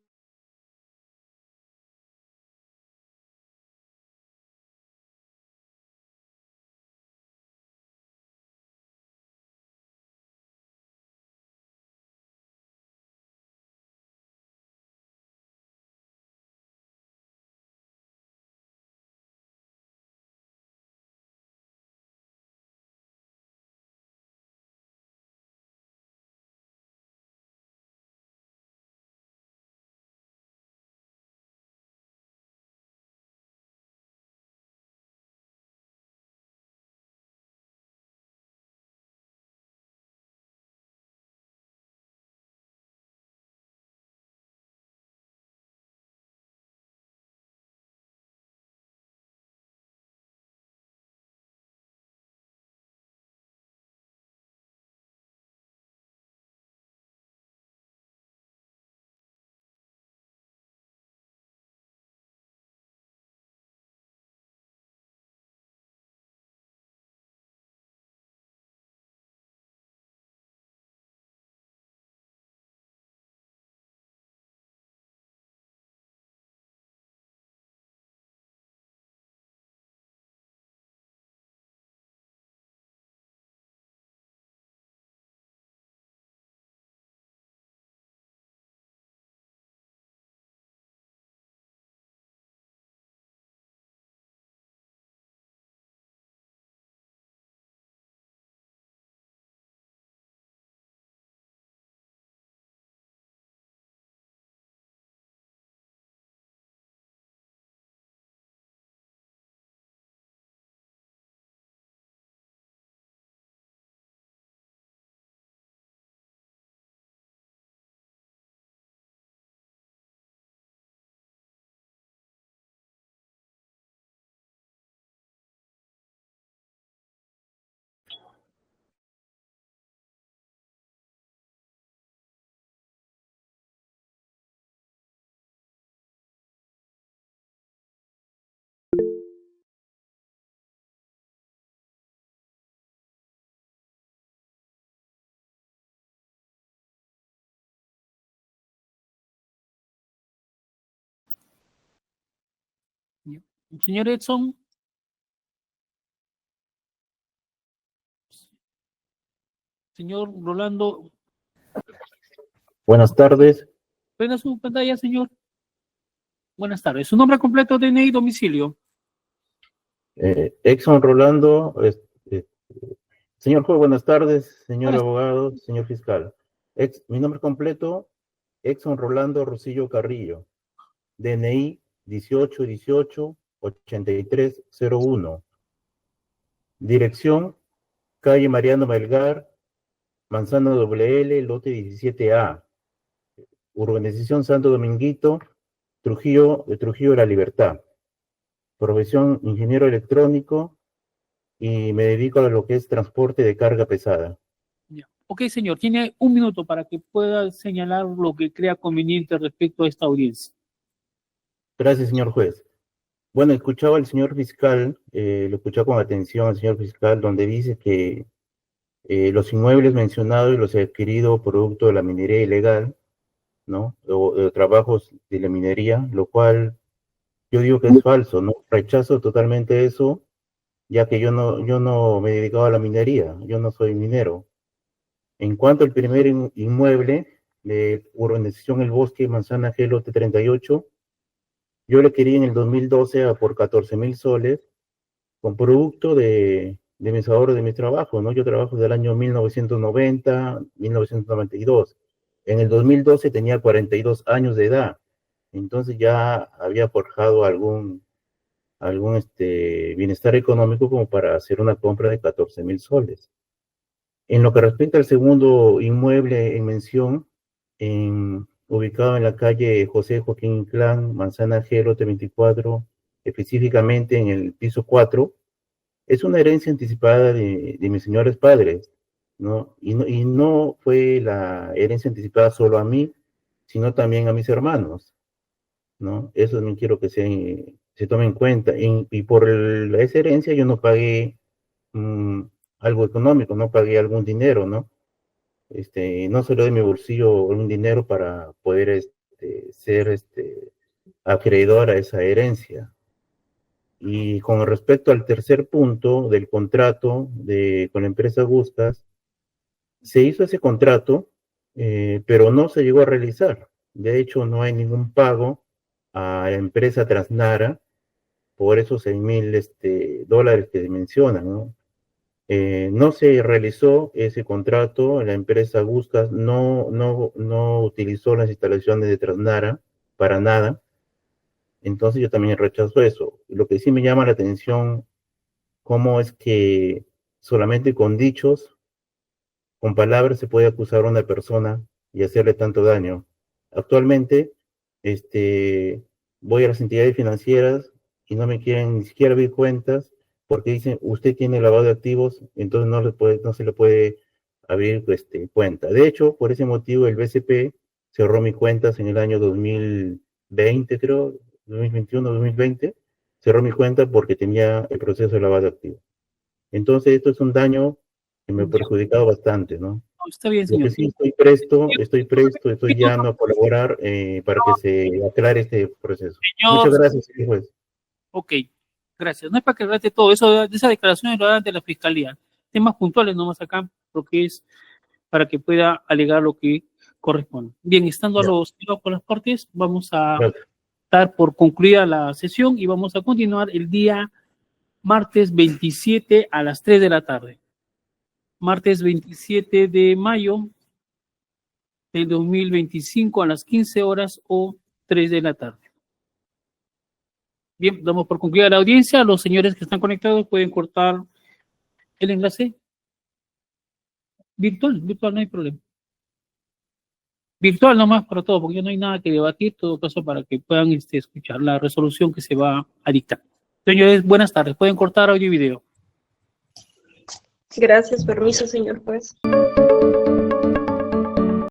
Señor Edson. Señor Rolando. Buenas tardes. Prenda su pantalla, señor. Buenas tardes. Su nombre completo, DNI y domicilio. Exxon Rolando. Señor juez, buenas tardes. Señor abogado, señor fiscal. Mi nombre completo, Exxon Rolando Rosillo Carrillo. DNI 1818-8301. Dirección, calle Mariano Melgar, Manzana WL, lote 17A. Urbanización Santo Dominguito, Trujillo de la Libertad. Profesión ingeniero electrónico y me dedico a lo que es transporte de carga pesada. Ok, señor, tiene un minuto para que pueda señalar lo que crea conveniente respecto a esta audiencia. Gracias, señor juez. Bueno, escuchaba al señor fiscal, lo escuchaba con atención al señor fiscal, donde dice que los inmuebles mencionados los he adquirido producto de la minería ilegal, ¿no? O de trabajos de la minería, lo cual yo digo que es falso, ¿no? Rechazo totalmente eso, ya que yo no me he dedicado a la minería, yo no soy minero. En cuanto al primer inmueble de urbanización El Bosque, Manzana G, lote 38, yo le quería en el 2012 a por 14,000 soles, con producto de mis ahorros de mi trabajo, ¿no? Yo trabajo del año 1990, 1992. En el 2012 tenía 42 años de edad, entonces ya había forjado algún bienestar económico como para hacer una compra de 14,000 soles. En lo que respecta al segundo inmueble en mención, ubicado en la calle José Joaquín Inclán, Manzana G, lote 24, específicamente en el piso 4, es una herencia anticipada de mis señores padres. ¿no? Y no fue la herencia anticipada solo a mí, sino también a mis hermanos, ¿no? Eso también quiero que se tome en cuenta. Y por esa herencia yo no pagué algo económico, no pagué algún dinero, ¿no? No salió de mi bolsillo algún dinero para poder ser acreedor a esa herencia. Y con respecto al tercer punto del contrato con la empresa Gustas, se hizo ese contrato, pero no se llegó a realizar. De hecho, no hay ningún pago a la empresa Transnara por esos $6,000 que mencionan, ¿no? No se realizó ese contrato, la empresa Gustas no utilizó las instalaciones de Transnara para nada, entonces yo también rechazo eso. Lo que sí me llama la atención, cómo es que solamente con dichos, con palabras se puede acusar a una persona y hacerle tanto daño. Actualmente, voy a las entidades financieras y no me quieren ni siquiera abrir cuentas porque dicen, usted tiene lavado de activos, entonces no se le puede abrir cuenta. De hecho, por ese motivo, el BCP cerró mis cuentas en el año 2020, creo, 2021, 2020, cerró mi cuenta porque tenía el proceso de lavado de activos. Entonces, esto es un daño que me ha perjudicado bastante, ¿no? Está bien, Lo señor. que sí estoy llano a colaborar para que se aclare este proceso. Señor, Muchas gracias, señor juez. Ok, gracias. No es para que relate todo, eso de esa declaración lo da ante la fiscalía. Temas puntuales nomás acá, lo que es para que pueda alegar lo que corresponde. Bien, estando a los con las partes, vamos a dar por concluida la sesión y vamos a continuar el día martes 27 a las 3 de la tarde. Martes 27 de mayo del 2025 a las 15 horas o 3 de la tarde. Bien, damos por concluida la audiencia. Los señores que están conectados pueden cortar el enlace. Virtual, no hay problema. Virtual nomás para todo, porque ya no hay nada que debatir, en todo caso, para que puedan escuchar la resolución que se va a dictar. Señores, buenas tardes. Pueden cortar audio y video. Gracias, permiso, señor juez.